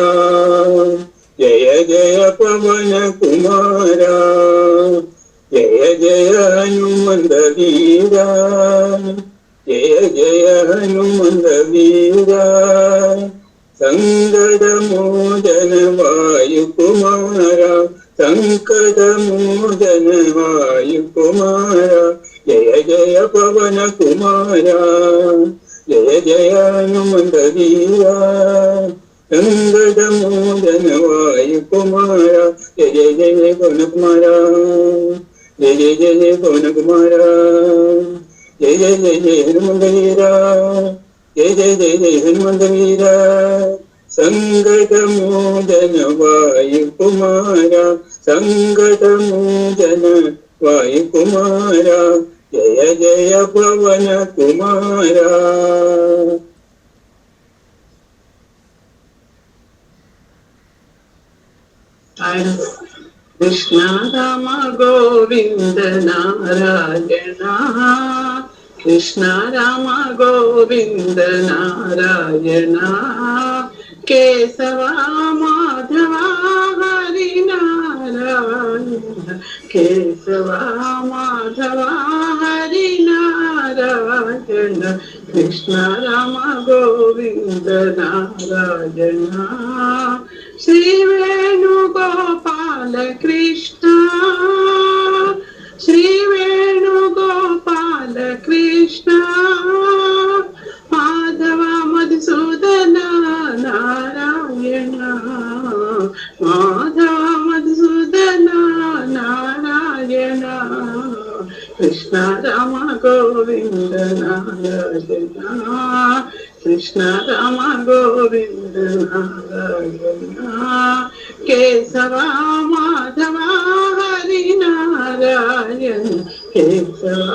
జయ జయ పవన కుమారా జయ జయ హనుమంత వీరా జయ జయ హనుమంత వీరా సంగద మోదన వాయు కుమారా సంకట మోదన వాయు కుమారా జయ జయ పవన కుమారా జయ జయ హనుమంత వీరా సంగద మోదన వాయు కుమారా జయ జయ పవన కుమారా జయ జయ పవన కుమారా జయ జయ జయ హనుమంత వీరా జయ జయ జయ జయ హనుమంత వీరా సంగత మోదన వాయు కుమారా సంగత మోదన వాయు కుమారా జయ జయ పవన కుమారా. కృష్ణ రామ గోవింద నారాయణ, కృష్ణ రామ గోవింద నారాయణ, కేశవ మాధవ హరి నారాయణ, కేశవ మాధవ హరి నారాయణ, కృష్ణ రామ గోవింద నారాయణ, శ్రీ వేణుగోపాల కృష్ణ, శ్రీ వేణుగోపాల కృష్ణ, మాధవ మధుసూదన నారాయణ, మాధవ మధుసూదన నారాయణ, కృష్ణ రామ గోవింద నారాయణ, కృష్ణ రామ గోవింద నారాయణ, కేశవ మాధవ హరి నారాయణ, కేశవ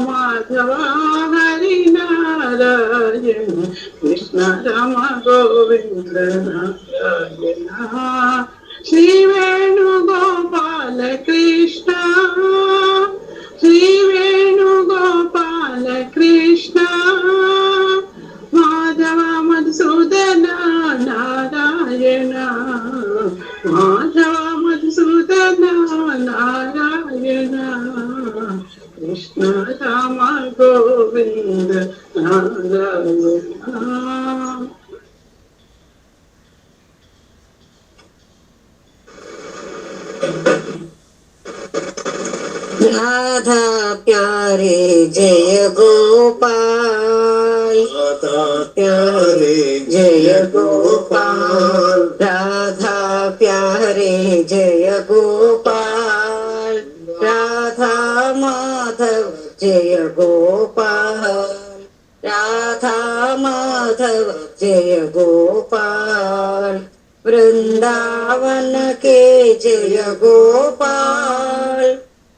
మాధవ హరి నారాయణ, కృష్ణ రామ గోవింద నారాయణ, శ్రీ వేణుగోపాల కృష్ణ, శ్రీ వేణుగోపాల కృష్ణ, మాధవ మధుసూదన నారాయణ, మాధవ మధుసూదన నారాయణ, కృష్ణ రామ గోవింద నారాయణ. राधा प्यारे जय गोपाल, राधा प्यारे जय गोपाल, राधा प्यारे जय गोपाल, राधा माधव जय गोपाल, राधा माधव जय गोपाल, वृंदावन के जय गोपाल,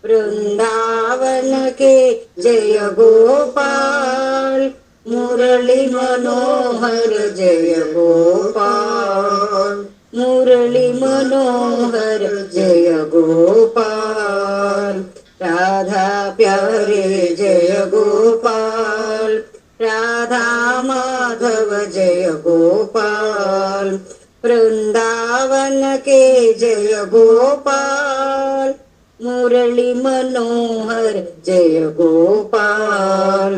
वृंदावन के जय गोपाल, मुरली मनोहर जय गोपाल, मुरली मनोहर जय गोपाल, राधा प्यारे जय गोपाल, राधा माधव जय गोपाल, वृंदावन के जय गोपाल, मुरली मनोहर जय गोपाल,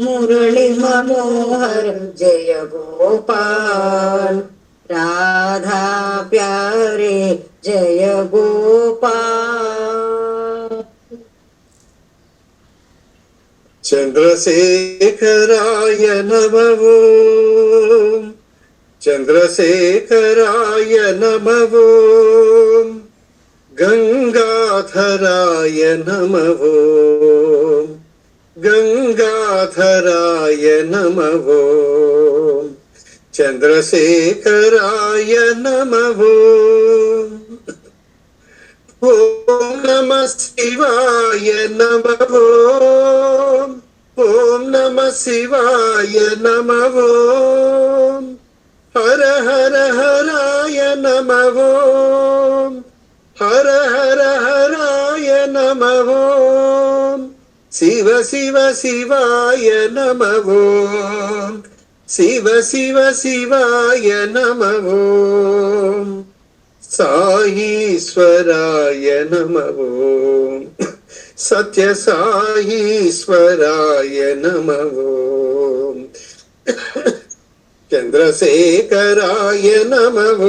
मुरली मनोहर जय गोपाल, राधा प्यारे जय गोपाल। चंद्रशेखराय नमः, चंद्रशेखराय नमः, गंगाधराय नमः, गंगाधराय नमः, चंद्रशेखराय नमः, ओम नमः शिवाय नमः, ओम नमः शिवाय नमः, हर हर हराय नमः, हर हर हराय नमः, शिव शिव शिवाय नमः, शिव शिव शिवाय नमः, साईश्वराय नमः, सत्य साईश्वराय नमः, चंद्रशेखराय नमः,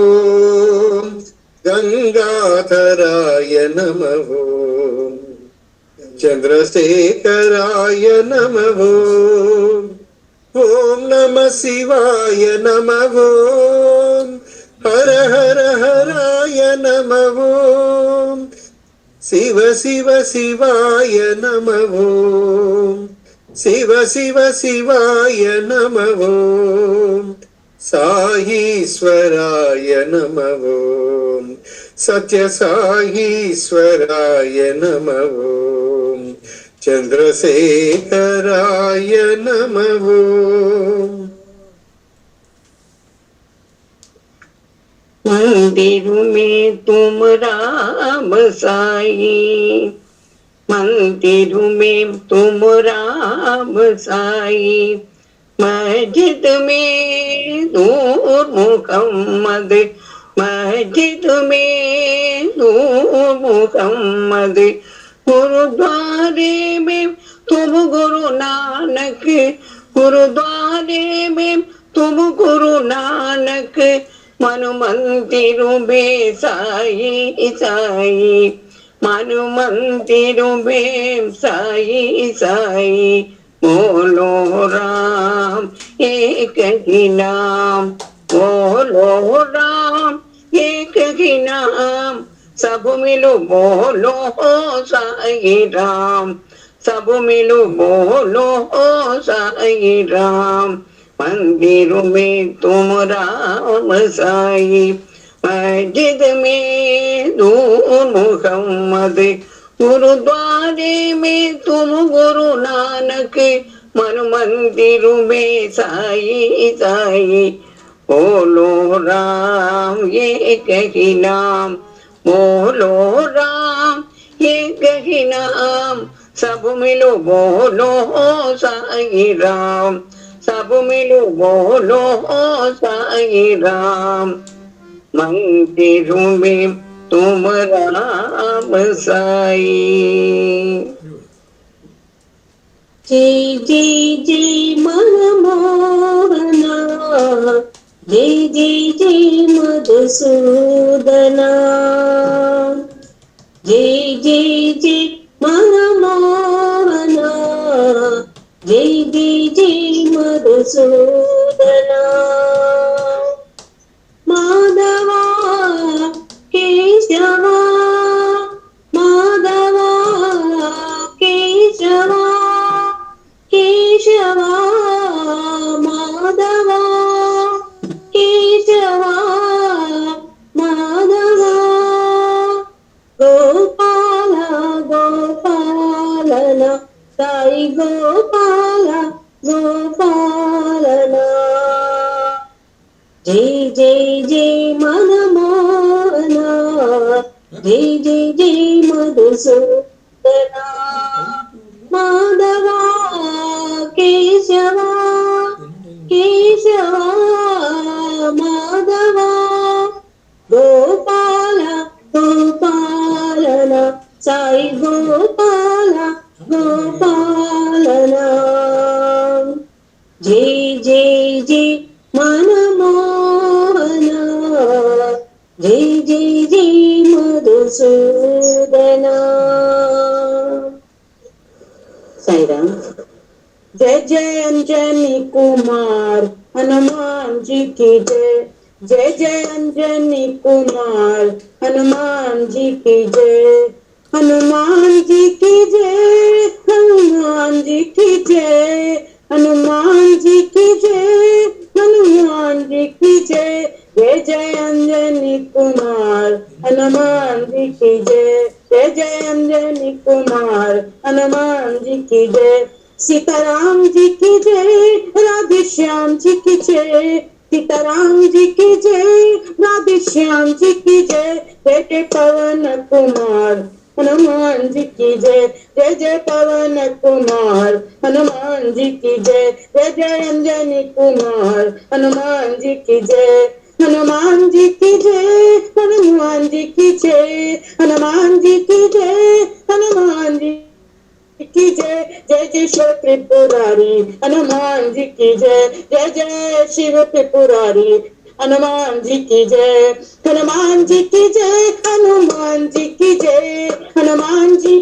गंगाधराय नमः, चंद्रशेखराय नमः, ओम नमः शिवाय नमः, हर हर हराय नमः, शिव शिव शिवाय नमः, शिव शिव शिवाय नमः, साईश्वराय नमः, सत्य साईश्वराय नमः, चंद्रशेखराय नमः। मंदिर में तुम राम साई, मंदिर में तुम राम साई, मस्जिद में नूर मुहम्मद, मस्जिद में नूर मुहम्मद, गुरुद्वारे में तुम गुरु नानक, गुरुद्वारे में तुम गुरु नानक, मन मंदिर में साई साई, मन मंदिर में साई साई, बोलो राम एक ही नाम, बोलो राम एक ही नाम, सब मिलो बोलो साई राम, सब मिलो बोलो साई राम, मंदिर में तुम राम साई, मस्जिद में नूर मुहम्मद, गुरुद्वारे में तुम गुरु नानक, मन मंदिर में साई साई, बोलो राम ये कही नाम, बोलो राम ये कही नाम, सब मिलो बोलो साई राम, सब मिलो बोलो साई राम, मंदिर में तुम राम साई। जय जय जय मनमोहना, जय जय जय मधुसूदना, जय जय जय मनमोहना, जय जय जय मधुसूदना, माधवा केशवा, माधवा केशवा, केशवा माधवा, केशवा माधवा, गोपाला गोपालना, साई गोपाला गोपालना, जय जय जय मनमोहना, जय जय जय मधुसूदना, माधवा केशवा, केशवा माधवा, गोपाला गोपालना, साई गोपाला गोपालना, जय जय जय मनमोहना, जय जय जय मधुसूदना। साई राम। जय जय अंजनी कुमार हनुमान जी की जय, जय जय अंजनी कुमार हनुमान जी की जय, हनुमान जी की जय, हनुमान जी की जय, हनुमान जी की जय, हनुमान जी की जय, जय जय अंजनी कुमार हनुमान जी की जय, जय जय अंजनी कुमार हनुमान जी की जय, सीताराम जी की जय, राधे श्याम जी की जय, सीताराम जी की जय, राधे श्याम जी की जय, जय जय पवन कुमार हनुमान जी की जय, जय जय पवन कुमार हनुमान जी की जय, जय जय अंजनी कुमार हनुमान जी की जय, हनुमान जी की जय, हनुमान जी की जय, हनुमान जी की जय, हनुमान जी की जय, जय जय शिव त्रिपुरारी हनुमान जी की जय, जय जय शिव त्रिपुरारी हनुमान जी की जय, हनुमान जी की जय, हनुमान जी की जय, हनुमान जी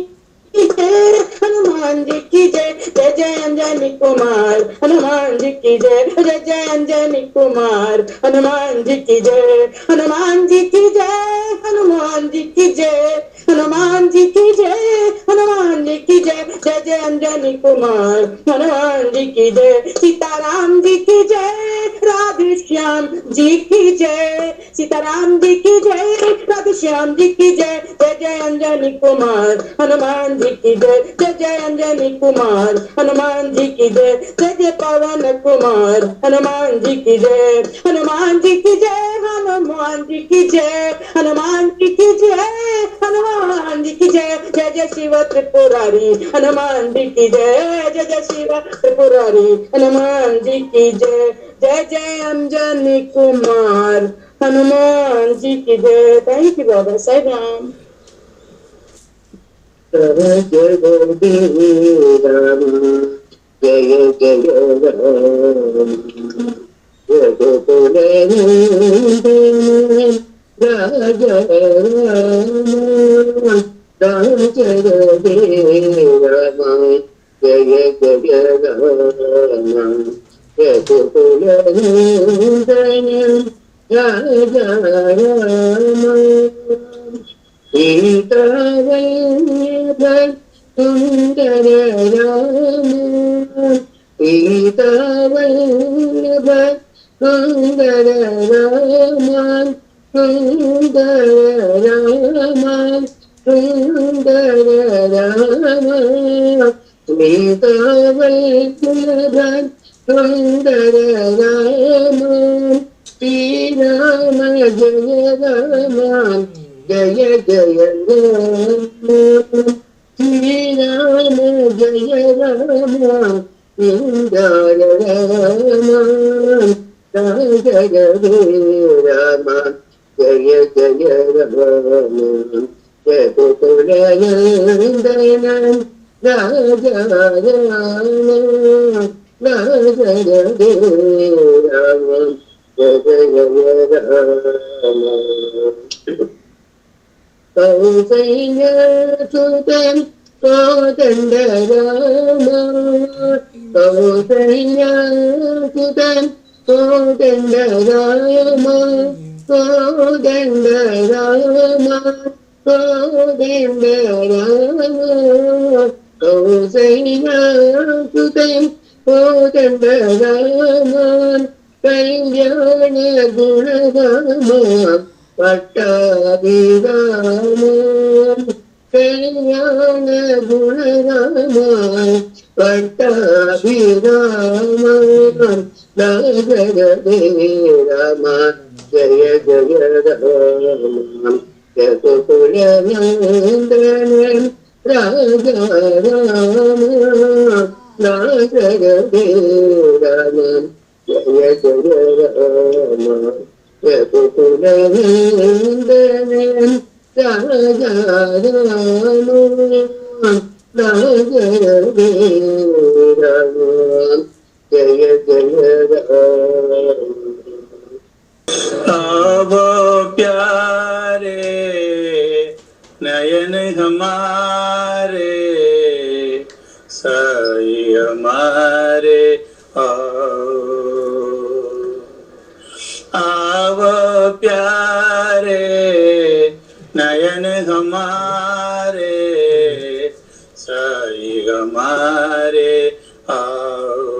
की जय, हनुमान जी की जय, जय जय अंजनी कुमार हनुमान जी की जय, जय जय अंजनी कुमार हनुमान जी की जय, हनुमान जी की जय, हनुमान जी की जय, हनुमान जी की जय, हनुमान जी की जय, जय जय अंजनी कुमार हनुमान जी की जय, सीताराम जी की जय, राधे श्याम जी की जय, सीताराम जी की जय, राधे श्याम जी की जय, जय जय अंजनी कुमार हनुमान जी की जय, जय जय अंजनी कुमार हनुमान जी की जय, जय जय पवन कुमार हनुमान जी की जय, हनुमान जी की जय, हनुमान हनुमान जी की जय, हनुमान जी की जय, हनुमान जी की जय। जय जय शिव त्रिपुरारी, हनुमान जी की जय, जय जय शिव त्रिपुरारी, हनुमान जी की जय। जय जय अंजनी कुमार, हनुमान जी की जय। थैंक यू बाबा साहब राम। जय जय राम, जय जय राम, रघुकुल नंदन राजा राम, राम राम, जय जय राम, रघुकुल नंदन राजा राम। सीतावल्लभ सुंदर राम, सीतावल्लभ सुंदर राम, सुंदर राम, सुंदर राम, सीतावल्लभ सुंदर राम, श्री राम जय राम, जय जय राम, श्री राम जय राम, सुंदर राम, जय राम, जय जय राम, रघुकुल नंदन राजा राम, राजा राम, जय जय राम। कौसल्यासुतं कोदण्डराम, कौसल्यासुतं कोदण्डराम, कोदण्डराम, कोदण्डराम, कौसल्यासुतं कोदण्डराम, कल्याण गुणधाम पट्टाभिराम, कल्याण गुणराम पट्टाभिराम, जय राम, जय जय राम, रघुकुल नंदन राजा राम, राजा राम, जय जय राम, रघुकुल नंदन राजा राम, राजा राम, जय जय राम। आवो प्यारे नयन हमारे, साई हमारे आवो प्यारे नयन हमारे, साई हमारे आओ।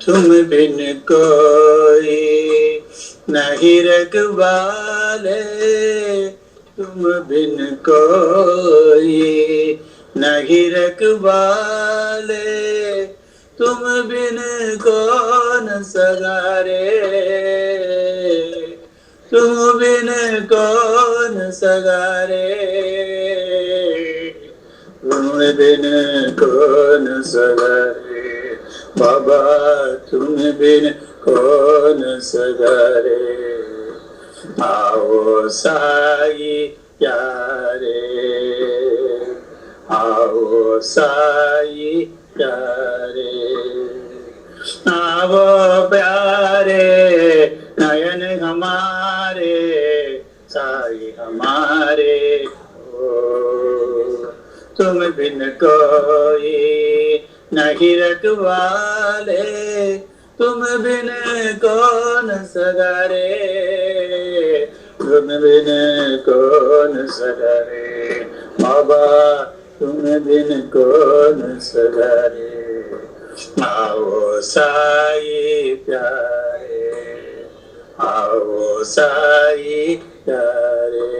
तुम बिन कोई नहीं रखवाले, तुम बिन कोई नहीं रखवाले, तुम बिन कौन सगारे, तुम बिन कौन सगारे, तुम बिन कौन सगारे, बाबा तुम बिन कौन सगारे। आओ साई प्यारे, आओ साई प्यारे, आओ प्यारे नयन हमारे, साई हमारे ओ। तुम बिन कोई नहीं रखवाले, तुम बिन कौन सगारे, तुम बिन कौन सगारे, बाबा तुम बिन कौन सगारे। आओ साई प्यारे, आओ साई प्यारे,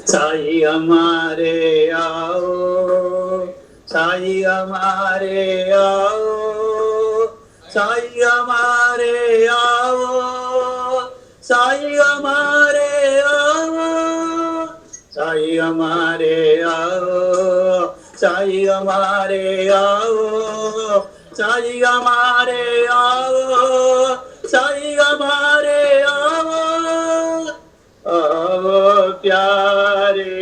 साई हमारे आओ, साई हमारे आओ, साई हमारे आओ, हमारे आओ, साई हमारे आओ, साई हमारे आओ, साई हमारे आओ, आओ प्यारे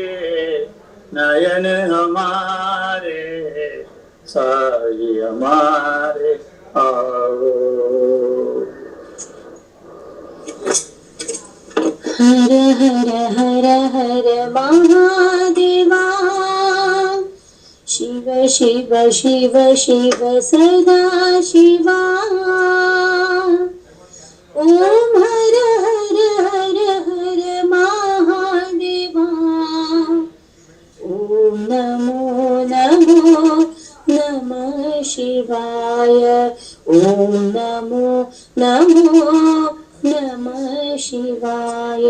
नयन हमारे, साई हमारे आओ। हर हर हर हर महादेवा, शिव शिव शिव शिव सदा शिवा, ओम हर हर हर हर महादेवा, ओम नमो नमो नमः शिवाय, ओम नमो नमो नमः शिवाय।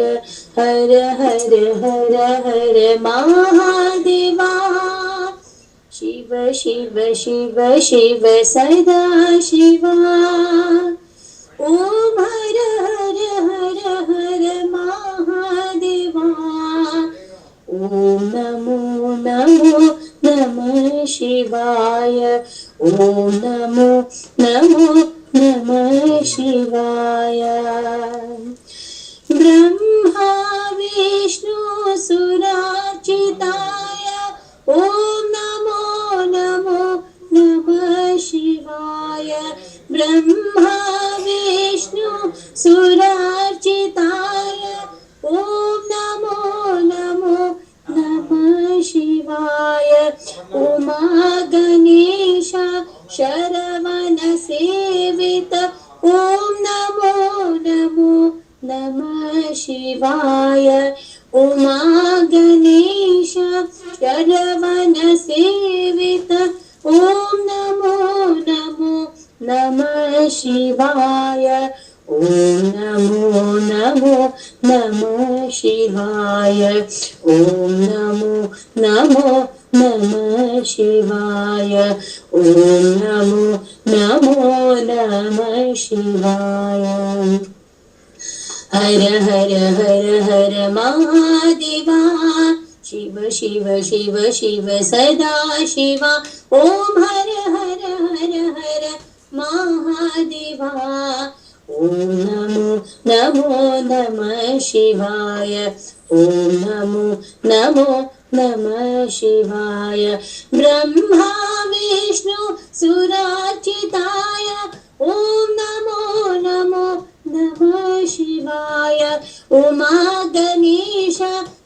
हर हर हर हर महादेवा, शिव शिव शिव शिव सदा शिवा, ओम हर हर हर हर महादेवा, ओम नमो नमो नमः शिवाय, ओम नमो नमो नमः शिवाय। ब्रह्मा विष्णु सुरार्चिताय, ओम नमो नमो नमः शिवाय। ब्रह्मा विष्णु सुरार्चिताय, ओम नमो नमो नमः शिवाय। उमा गणेश शरवण सेवित, ओम नमो नमो नमः शिवाय। उमा गणेश शरवण सेवित, ओम नमो नमो नमः शिवाय, ओम नमो नमो नमः शिवाय, ओम नमो नमो नमः शिवाय, ओम नमो नमो नमः शिवाय। हर हर हर हर महादेवा, शिव शिव शिव शिव सदा शिवा, ओम हर हर हर हर महादेवा, ओम नमो नमो नमः शिवाय, ओम नमो नमो नमः शिवाय। ब्रह्मा विष्णु सुरार्चिताय, ओम नमो नमो नमः शिवाय। उमा गणेश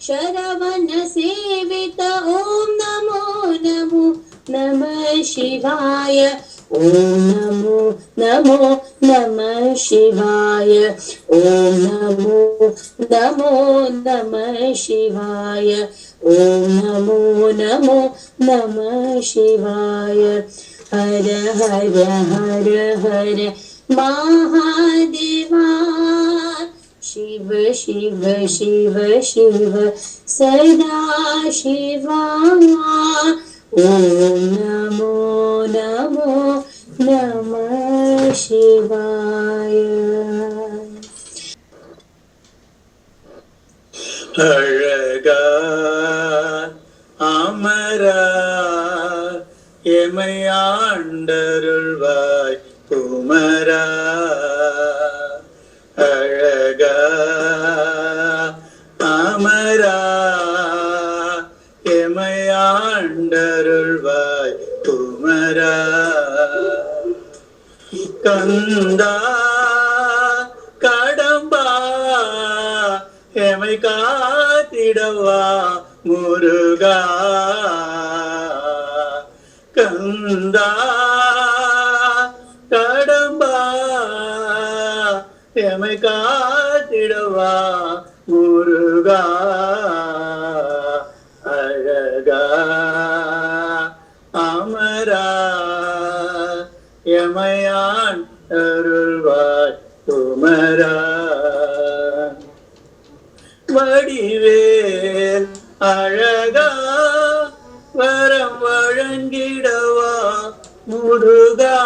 शरवण सेवित, ओम नमो नमो नमः शिवाय, ओम नमो नमो नमः शिवाय, ओम नमो नमो नमः शिवाय, ओम नमो नमो नमः शिवाय। हर हर हर हर महादेवा, शिव शिव शिव शिव सदा शिवा, ओम नमो नमो नमः शिवाय। அழகா அமரா எமை ஆண்டருள்வாய் குமரா, அழகா அமரா எமை ஆண்டருள்வாய் குமரா, கந்தா கடம்பா எமை காத்திடவா முருகா, கந்தா கடம்பா எமை காத்திடவா முருகா, அழகா அமரா எமையான் அருள்வாய் குமரா, வடிவேல் அழகா வரம் வழங்கிடவா முருகா,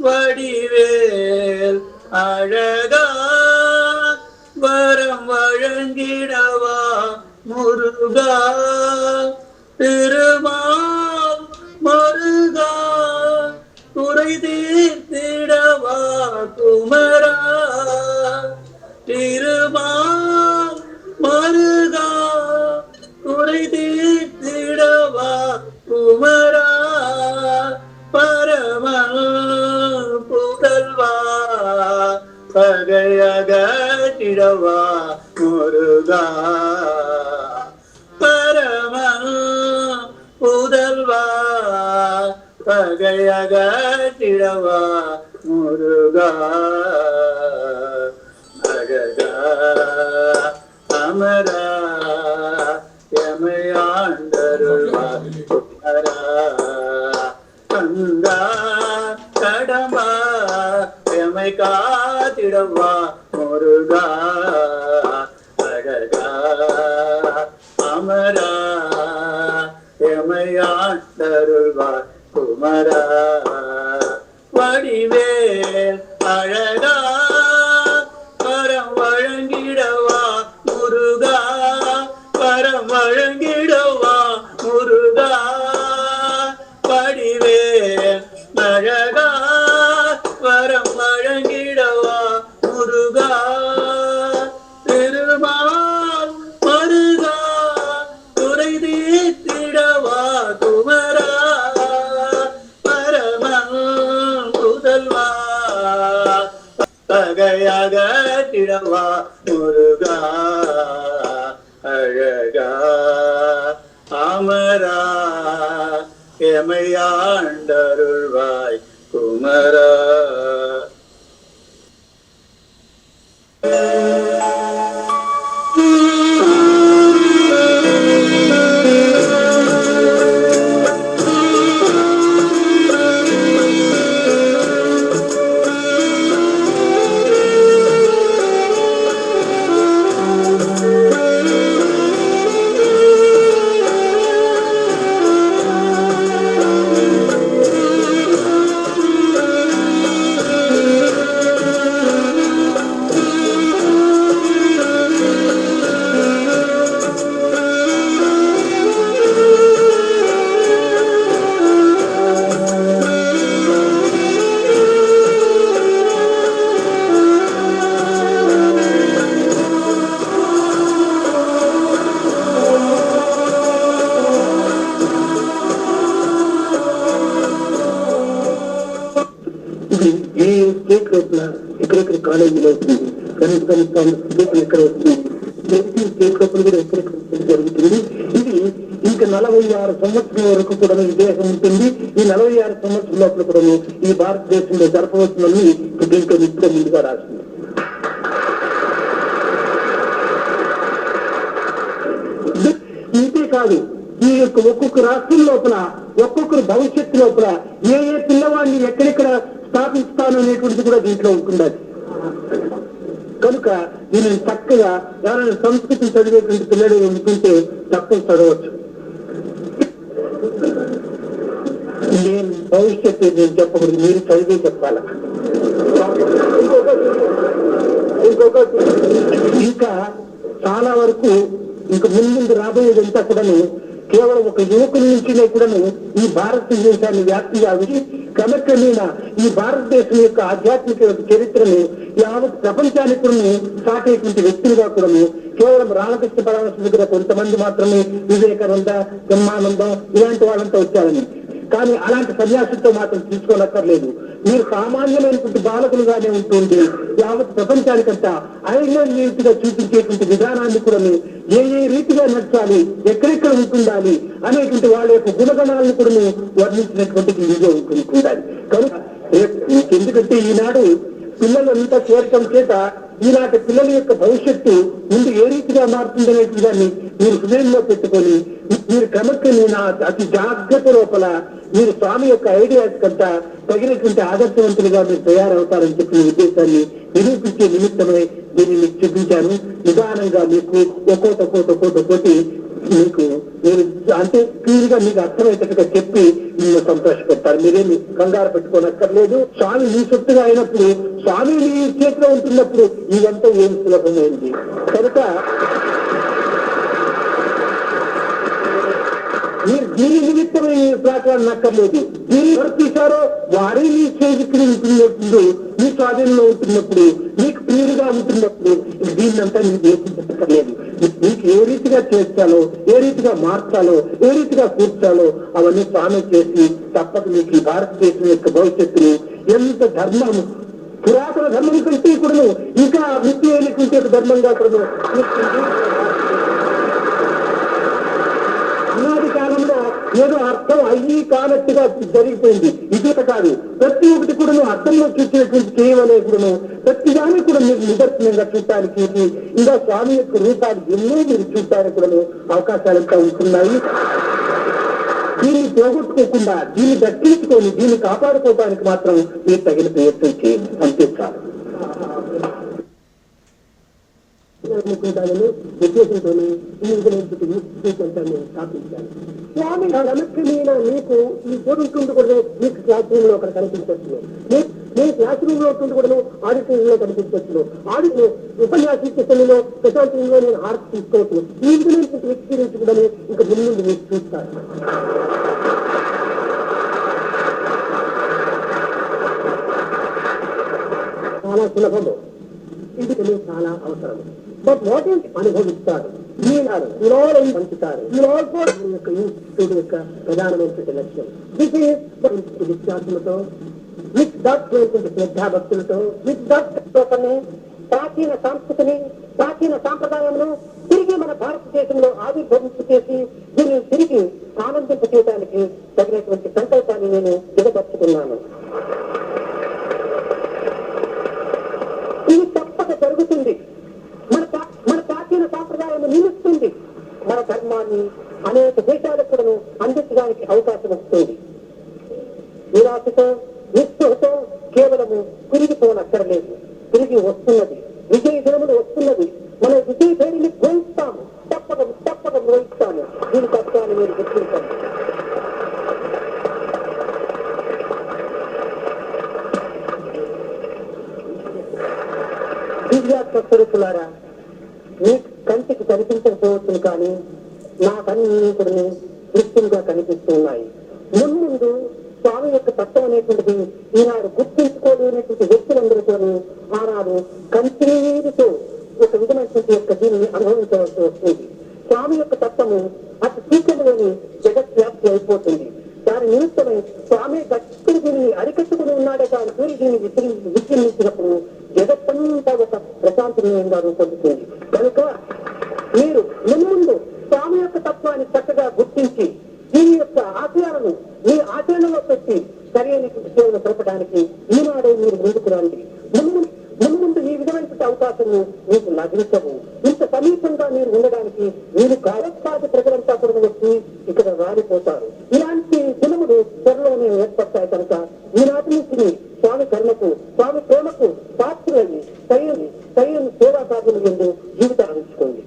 வடிவேல் அழகா வரம் வழங்கிடவா முருகா திருமால் மருகா குறை தீர்த்திடவா குமரா திருமால் மருகா குறை தீர்த்திடவா குமரா பரம புதல்வா பகையகட்டிடவா முருகா பரம புதல்வா பகையகட்டிடவா முருகா அழகா அமரா எமையாண்டருள்வா குமரா கங்கா கடம்பா எமை காத்திடவா முருகா அழகா அமரா எமையாண்டருள்வா குமரா வடிவேல் அழகா பரம் வழங்கிடவா முருகா பரம் வழங்கிடவா முருகா வடிவேல் அழகா வரம் வழங்கிடவா முருகா திருமால் மருகா துறை தீர்த்திடவா குமரா பரம புதல்வா பகையகட்டிடவா முருகா அழகா அமரா எமையாண்டருள்வாய் குமரா. ఎక్కడెక్కడ కాలేజీలో వస్తుంది, కనీసం ఎక్కడ వస్తుంది, స్టేట్ లోపల కూడా ఎక్కడెక్కడ జరుగుతుంది. ఇది ఇంకా 46 సంవత్సరం వరకు కూడా ఈ దేశం ఉంటుంది. ఈ 46 సంవత్సరం లోపల కూడా ఈ భారతదేశంలో జరపవచ్చునని దీంట్లో ఇప్పుడే ముందుగా రాసింది. ఇంతే కాదు, ఈ యొక్క ఒక్కొక్క రాష్ట్రం లోపల ఒక్కొక్కరు భవిష్యత్తు లోపల ఏ ఏ పిల్లవాడిని ఎక్కడెక్కడ స్థాపిస్తాను అనేటువంటిది కూడా దీంట్లో ఉంటుంది. కనుక దీనిని చక్కగా ఎవరైనా సంస్కృతిని చదివేటువంటి పిల్లలు ఉంటుంటే తక్కువ చదవచ్చు. నేను భవిష్యత్తు నేను చెప్పకూడదు, మీరు చదివే చెప్పాల. ఇంకొకటి ఇంకా చాలా వరకు ఇంకా ముందు రాబోయేదంతా కూడాను కేవలం ఒక యువకుల నుంచినే కూడాను ఈ భారతదేశాన్ని వ్యాప్తి కావి క్రమక్రమేణా ఈ భారతదేశం యొక్క ఆధ్యాత్మిక చరిత్రను యావత్ ప్రపంచానికి కూడా సాటేటువంటి వ్యక్తులుగా కూడాను కేవలం రామకృష్ణ పరమహంస దగ్గర కొంతమంది మాత్రమే వివేకానంద, బ్రహ్మానందం ఇలాంటి వాళ్ళంతా వచ్చారని. కానీ అలాంటి సన్యాసులతో మాత్రం తీసుకోనక్కర్లేదు. మీరు సామాన్యమైనటువంటి బాలకులుగానే ఉంటుంది యావత్ ప్రపంచానికంతా ఐడియల్ రీతిగా చూపించేటువంటి విధానాన్ని కూడా ఏ ఏ రీతిగా నడచాలి, ఎక్కడెక్కడ ఉంటుండాలి అనేటువంటి వాళ్ళ యొక్క గుణగణాలను కూడా వర్ణించినటువంటిది ఇదిగా ఉండాలి. కనుక ఎందుకంటే ఈనాడు పిల్లలంతా చేరటం చేత ఈనాటి పిల్లల యొక్క భవిష్యత్తు ముందు ఏ రీతిగా మారుతుందనేటువంటి దాన్ని మీరు హృదయంలో పెట్టుకొని మీరు క్రమక్రమేణా అతి జాగ్రత్త లోపల మీరు స్వామి యొక్క ఐడియాస్ కంతా తగినటువంటి ఆదర్శవంతులుగా మీరు తయారవుతారని చెప్పిన ఉద్దేశాన్ని నిరూపించే నిమిత్తమై దీన్ని మీకు చూపించాను. నిదానంగా మీకు ఒక్కోటి మీకు మీరు అంటే క్లియర్ గా మీకు అర్థమయ్యేటట్టుగా చెప్పి నిన్ను సంతోషపెడతారు. మీరేమి కంగారు పెట్టుకోనక్కర్లేదు. స్వామి మీ సొత్తుగా అయినప్పుడు, స్వామి మీ చేతిలో ఉంటున్నప్పుడు ఇదంతా ఏం సులభమైంది. కనుక మీరు దీని నిమిత్తం మాట్లాడనక్కర్లేదు. దీన్ని ఎవరు తీశారో వారే మీ చేతికి ఉంటున్నప్పుడు, మీ స్వాధీనంలో ఉంటున్నప్పుడు, మీకు ప్రియులుగా ఉంటున్నప్పుడు దీన్నంతా మీకు ఏర్పించక్కర్లేదు. మీకు ఏ రీతిగా చేర్చాలో, ఏ రీతిగా మార్చాలో, ఏ రీతిగా కూర్చాలో అవన్నీ స్వామి చేసి తప్పక మీకు ఈ భారతదేశం యొక్క భవిష్యత్తును ఎంత ధర్మము, పురాతన ధర్మం కంటే కూడాను ఇంకా వృత్తి అయినటువంటి ఒక ధర్మంగా కూడాను అనాది కాలంలో ఏదో అర్థం అయ్యి కానట్టుగా జరిగిపోయింది. ఇది కాదు, ప్రతి ఒక్కటి కూడాను అర్థంలో చూసినటువంటి కేవలే కూడాను ప్రతి దాన్ని కూడా మీరు నిదర్శనంగా చూడటానికి ఇంకా స్వామి యొక్క రూపాలు ఎన్నో మీరు చూడటానికి కూడాను అవకాశాలు ఇంకా ఉంటున్నాయి. దీన్ని పోగొట్టుకోకుండా, దీన్ని దక్కించుకొని, దీన్ని కాపాడుకోవడానికి మాత్రం మీరు తగిన ప్రయత్నం చేయండి, అంతే చాలు. ఉద్దేశంతో ఈ విధంగా స్థాపించాను. స్వామి క్రమక్రమేణా మీకు ఈ జోడుంటుంది కూడా మీకు క్లాస్ రూమ్ లో అక్కడ కనిపించవచ్చు, మీ క్లాస్ రూమ్ లో ఉంటుంది కూడా ఆడిటోరియం లో కనిపించవచ్చు, ఉపన్యాసించే సమయంలో ప్రశాంతంలో నేను ఆర్ట్ తీసుకోవచ్చు. ఈ విధమైనటువంటి ఎక్స్పీరియన్స్ కూడా ఇంకా ముందు మీరు చూస్తారు. చాలా సులభము, ఇది చాలా అవసరం. బట్ వాట్ ఈస్ అనుభవిస్తారు, ఈనాడు వినోదం పంచుతారు. ఈ ఆల్సో యొక్క ఇన్స్టిట్యూట్ యొక్క ప్రధానమైనటువంటి లక్ష్యం. దిస్ ఈస్ విశ్వాసంతో, విత్ దట్ శ్రద్ధాభక్తులతో, విత్ దట్ ప్రాచీన సంస్కృతిని, ప్రాచీన సాంప్రదాయమును తిరిగి మన భారతదేశంలో ఆవిర్భవింపు చేసి దీన్ని తిరిగి ఆనందింప చేయడానికి తగినటువంటి సంకల్పాన్ని నేను దిగపరుచుకున్నాను. ఇది తప్పక జరుగుతుంది. మన ప్రాచీన సాంప్రదాయం నిలుస్తుంది. మన ధర్మాన్ని అనేక దేశాలకు కూడా అందించడానికి అవకాశం వస్తుంది. నిరాశతో, నిస్పృహతో కేవలము తిరిగిపోనక్కర్లేదు, తిరిగి వస్తున్నది. విజయ దినములు వస్తున్నది. మన విజయ పేరుని గ్రహిస్తాము, తప్పక గ్రహిస్తాము. దీని తత్వాన్ని మీరు గుర్తించండి. దివ్యాత్మస్వరూపులారా, మీ కంటికి కనిపించకపోవచ్చు కానీ నా కన్నీ కూడా దృశ్యంగా కనిపిస్తూ ఉన్నాయి. ముందు స్వామి యొక్క తత్వం అనేటువంటిది ఈనాడు గుర్తించుకోలేనటువంటి వ్యక్తులందరితో ఆనాడు కంటితో ఒక విధమైనటువంటి యొక్క దీన్ని అనుభవించవలసి వస్తుంది. స్వామి యొక్క తత్వము అతి సూచనలోని జగద్వ్యాప్తి అయిపోతుంది. దాని నిమిత్తమై స్వామి గట్టి దీన్ని అరికట్టుకుని ఉన్నాడే కానీ సూర్య దీన్ని విజృంభించినప్పుడు జగత్తంతా ఒక ప్రశాంతమయంగా రూపొందుతుంది. కనుక మీరు ముందు స్వామి యొక్క తత్వాన్ని చక్కగా గుర్తించి దీని యొక్క ఆశయాలను మీ ఆచరణలో పెట్టి సరైన సేవలు జరపడానికి ఈనాడే మీరు ముందుకు రండి. ముందు ఈ విధమైనటువంటి అవకాశము మీకు లభించవు. ఇంత సమీపంగా మీరు ఉండడానికి మీరు కాలస్థాయి ప్రజలంతా కూడా వచ్చి ఇక్కడ రాలిపోతారు. ఇలాంటి దినములు త్వరలోనే ఏర్పడతాయి. కనుక ఈనాటి నుంచి స్వామి కర్మకు, స్వామి ప్రేమకు పాత్రలని సరైన సేవా కార్యము ఎందు జీవితాన్ని అందించుకోండి.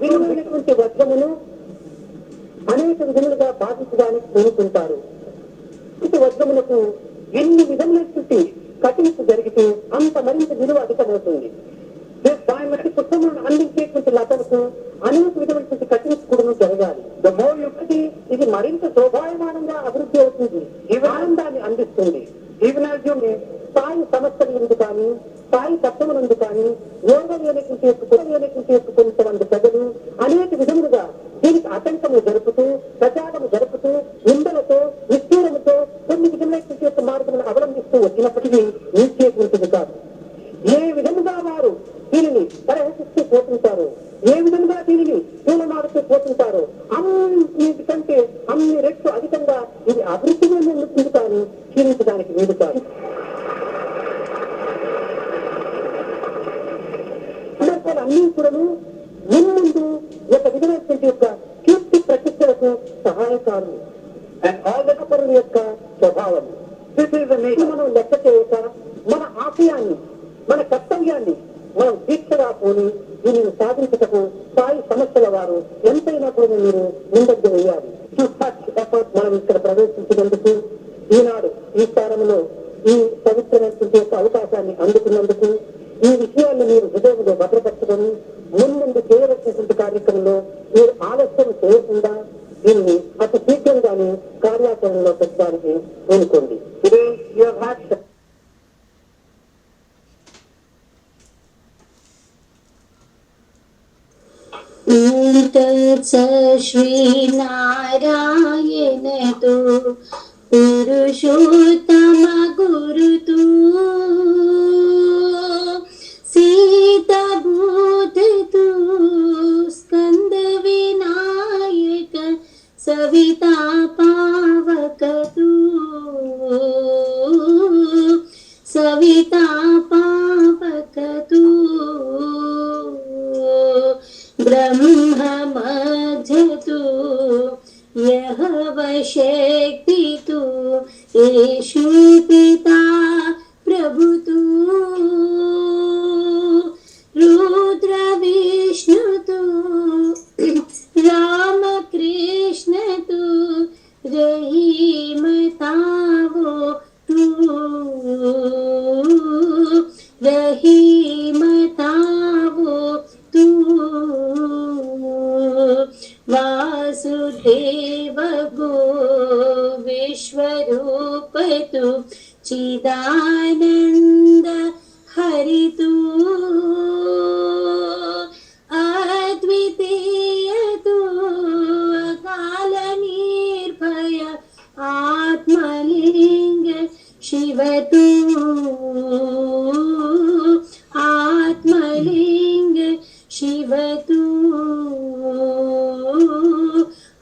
విలువైనటువంటి వజ్రమును అనేక విధములుగా బాధించడానికి కోరుకుంటారు. ఇటు వజ్రములకు ఎన్ని విధములైనటువంటి కటింపు జరిగితే అంత మరింత విలువ అధికమవుతుంది. దాని బట్టి పుస్తకములను అందించేటువంటి లతలకు అనేక విధమైనటువంటి కటింపు కూడా జరగాలి. ఒకటి ఇది మరింత శోభాయమానంగా అభివృద్ధి అవుతుంది, ఈ ఆనందాన్ని అందిస్తుంది. జీవనాజ్యం స్థాయి సమస్యల నుండి కానీ, స్థాయి తత్వం నుండి కానీ ఓర్వలేనటువంటి కొంతమంది ప్రజలు అనేక విధములుగా దీనికి ఆటంకము జరుపుతూ, ప్రచారము జరుపుతూ, నిందలతో, నిష్ఠూరముతో కొన్ని విధమైనటువంటి యొక్క మార్గములను అవలంబిస్తూ వచ్చినప్పటికీ నిలిచేటువంటిది కాదు. ఏ విధముగా వారు దీనిని పరిహసిస్తూ పోతుంటారో, ఏ విధంగా దీనిని పూలమాడుతూ పోతుంటారో అన్నిటికంటే అన్ని రెట్లు అధికంగా ఇది అభివృద్ధిగా ఉంటుంది కానీ క్షీణించడానికి వీలు కాదు. అన్ని కూడాను ముందు ఒక విధమైనటువంటి యొక్క కీర్తి ప్రతిష్టలకు సహాయకారులు అండ్ ఆదరపరుల యొక్క స్వభావం. మనం లెక్క చేయక మన ఆశయాన్ని, మన కర్తవ్యాన్ని మనం దీక్షగా పోని దీనిని సాధించటకు స్థాయి సమస్యల వారు ఎంతైనా కూడా మీరు ముందడుగు వేయాలి. మనం ఇక్కడ ప్రవేశించినందుకు, ఈనాడు ఈ స్థానంలో ఈ పవిత్రమైనటువంటి యొక్క అవకాశాన్ని అందుకున్నందుకు, ఈ విషయాన్ని మీరు హృదయంలో భద్రపరచుకొని ముందు చేయవలసినటువంటి కార్యక్రమంలో మీరు ఆలస్యం చేయకుండా దీన్ని అతి శీఘ్రంగానే కార్యాచరణలో పెట్టడానికి కోరుకోండి. ఇదే యువర్ హార్ట్. ओम तत्सत् श्रीनारायण तो पुरुषोत्तम गुरुतु सीताभूत तु स्कंद विनायक सविता पावक तु सविता पावक तु ब्रह्म मध्य तु यह शक्ति तु येषु पिता प्रभु तु रुद्र विष्णु तु राम कृष्ण तु रहीम तावो तु रहीम तावो तु वासुदेव गो विश्वरूप तु चिदानंद हरि तु अद्वितीय तु अकाल निर्भय आत्मलिंग शिव तु आत्मलिंग शिव तु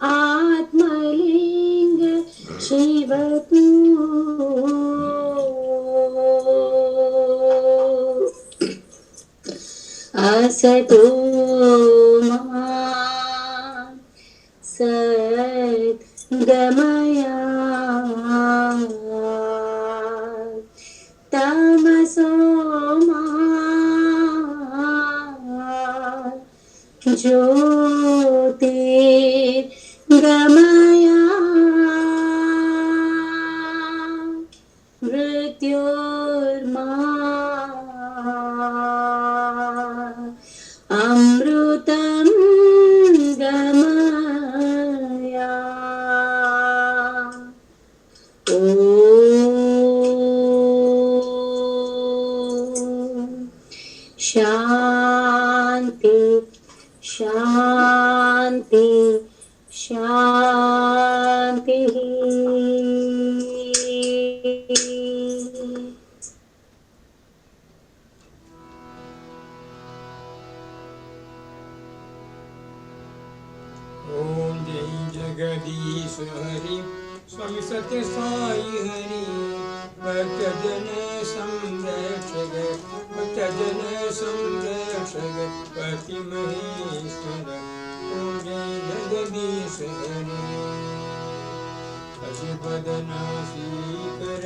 आत्मलिंग शिव तु असतो मा सद्गमया तमसो मा ज्योतिर्गमया मृत्योर्मा अमृतं गमया ॐ शान्ति शान्ति शान्तिः। ओम जय जगदीश हरि स्वामी सत्य साई हरि भक्तजन संरक्षक भक्तजन संरक्षक पति महेश्वर। ओम जय जगदीश हरि पशुपदना श्रीकर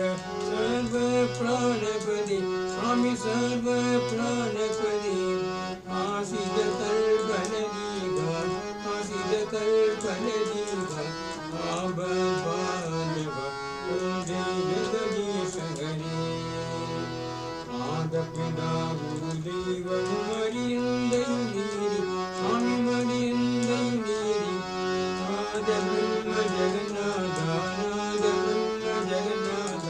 सर्व प्राणपति स्वामी सर्व प्राणपति आशिष तर्पण दीघा आशिष तर्पण दीघा आबबालव। ओम जय जगदीश हरि माधपिता गुरुदेव मरियंदयुनीरि स्वामी मरियंदयुनीरि नाद ब्रह्म जगन्नाथ नाद ब्रह्म जगन्नाथ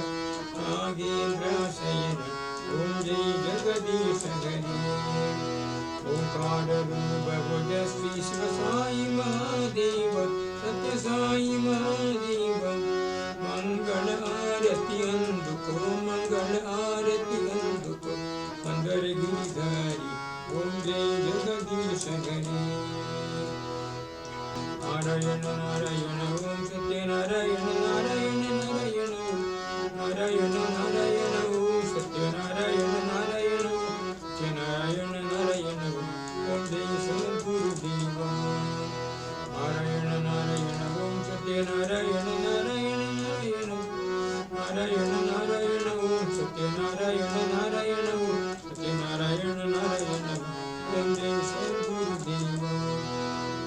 नागेन्द्र शयन। ओम जय जगदीश हरि ओंकार रूप भुज श्री शिव साई महादेव सत्य साई महादेव मंगल आरती अंधुको मंगल आरती अंधुको अंदर गिरिधारी। ओम जय जगदीश हरि नारायण नारायण ओम सत्य नारायण नारायण नारायण नारायण नारायण ओम सत्य नारायण नारायण सत्य नारायण नारायण ओम जय सद्गुरु देव नारायण नारायण ओम सत्य नारायण नारायण नारायण नारायण नारायण ओम सत्य नारायण नारायण सत्य नारायण नारायण ओम जय सद्गुरु देव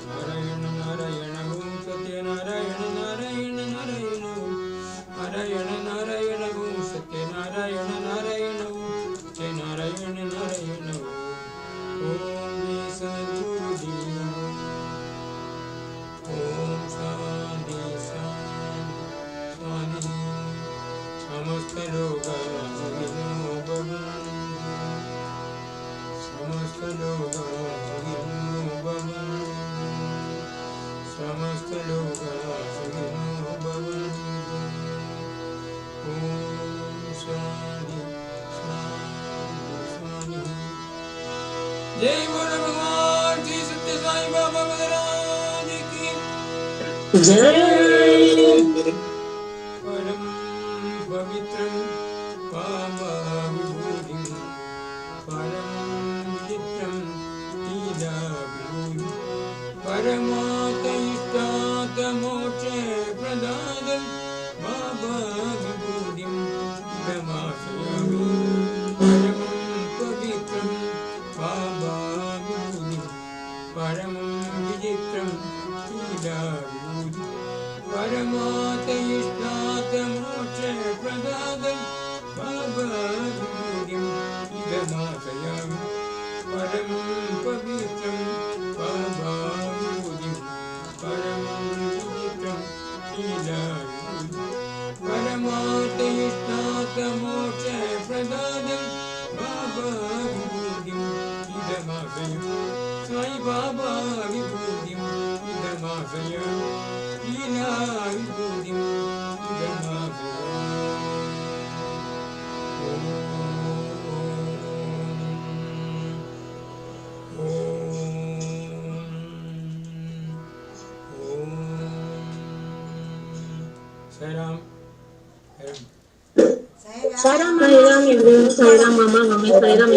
नारायण नारायण ओम सत्य नारायण नारायण नारायण समस्त लोका सुखिनो भवन्तु समस्त लोका सुखिनो भवन्तु समस्त लोका सुखिनो भवन्तु ओम शांति शांति शांति। जय बोलो भगवान श्री सत्य साई बाबा महाराज की जय। परम पवित्रं पावविभूतिं परम चित्रं लीलाविभूतिं परमातैष्टातमोक्षे प्रदानं भावविभूतिं इदमाश्रयामि परमं पवित्रं पावविभूतिं परमं विचित्रं लीलाविभूतिं परमातैष्टातमोक्षे प्रदानं भावविभूतिं इदमाश्रयामि परमं पवित्रं पावविभूतिं परमं विचित्रं लीलाविभूतिं परमातैष्टातमोक्षे प्रदानं भावविभूतिं इदमाश्रयामि साई बाबा विभूतिं इदमाश्रयामि लीला विभूतिं इदमाश्रयामि। ओम ओम साईराम साईराम एवरीवन, साईराम मामा, मम्मी साईराम।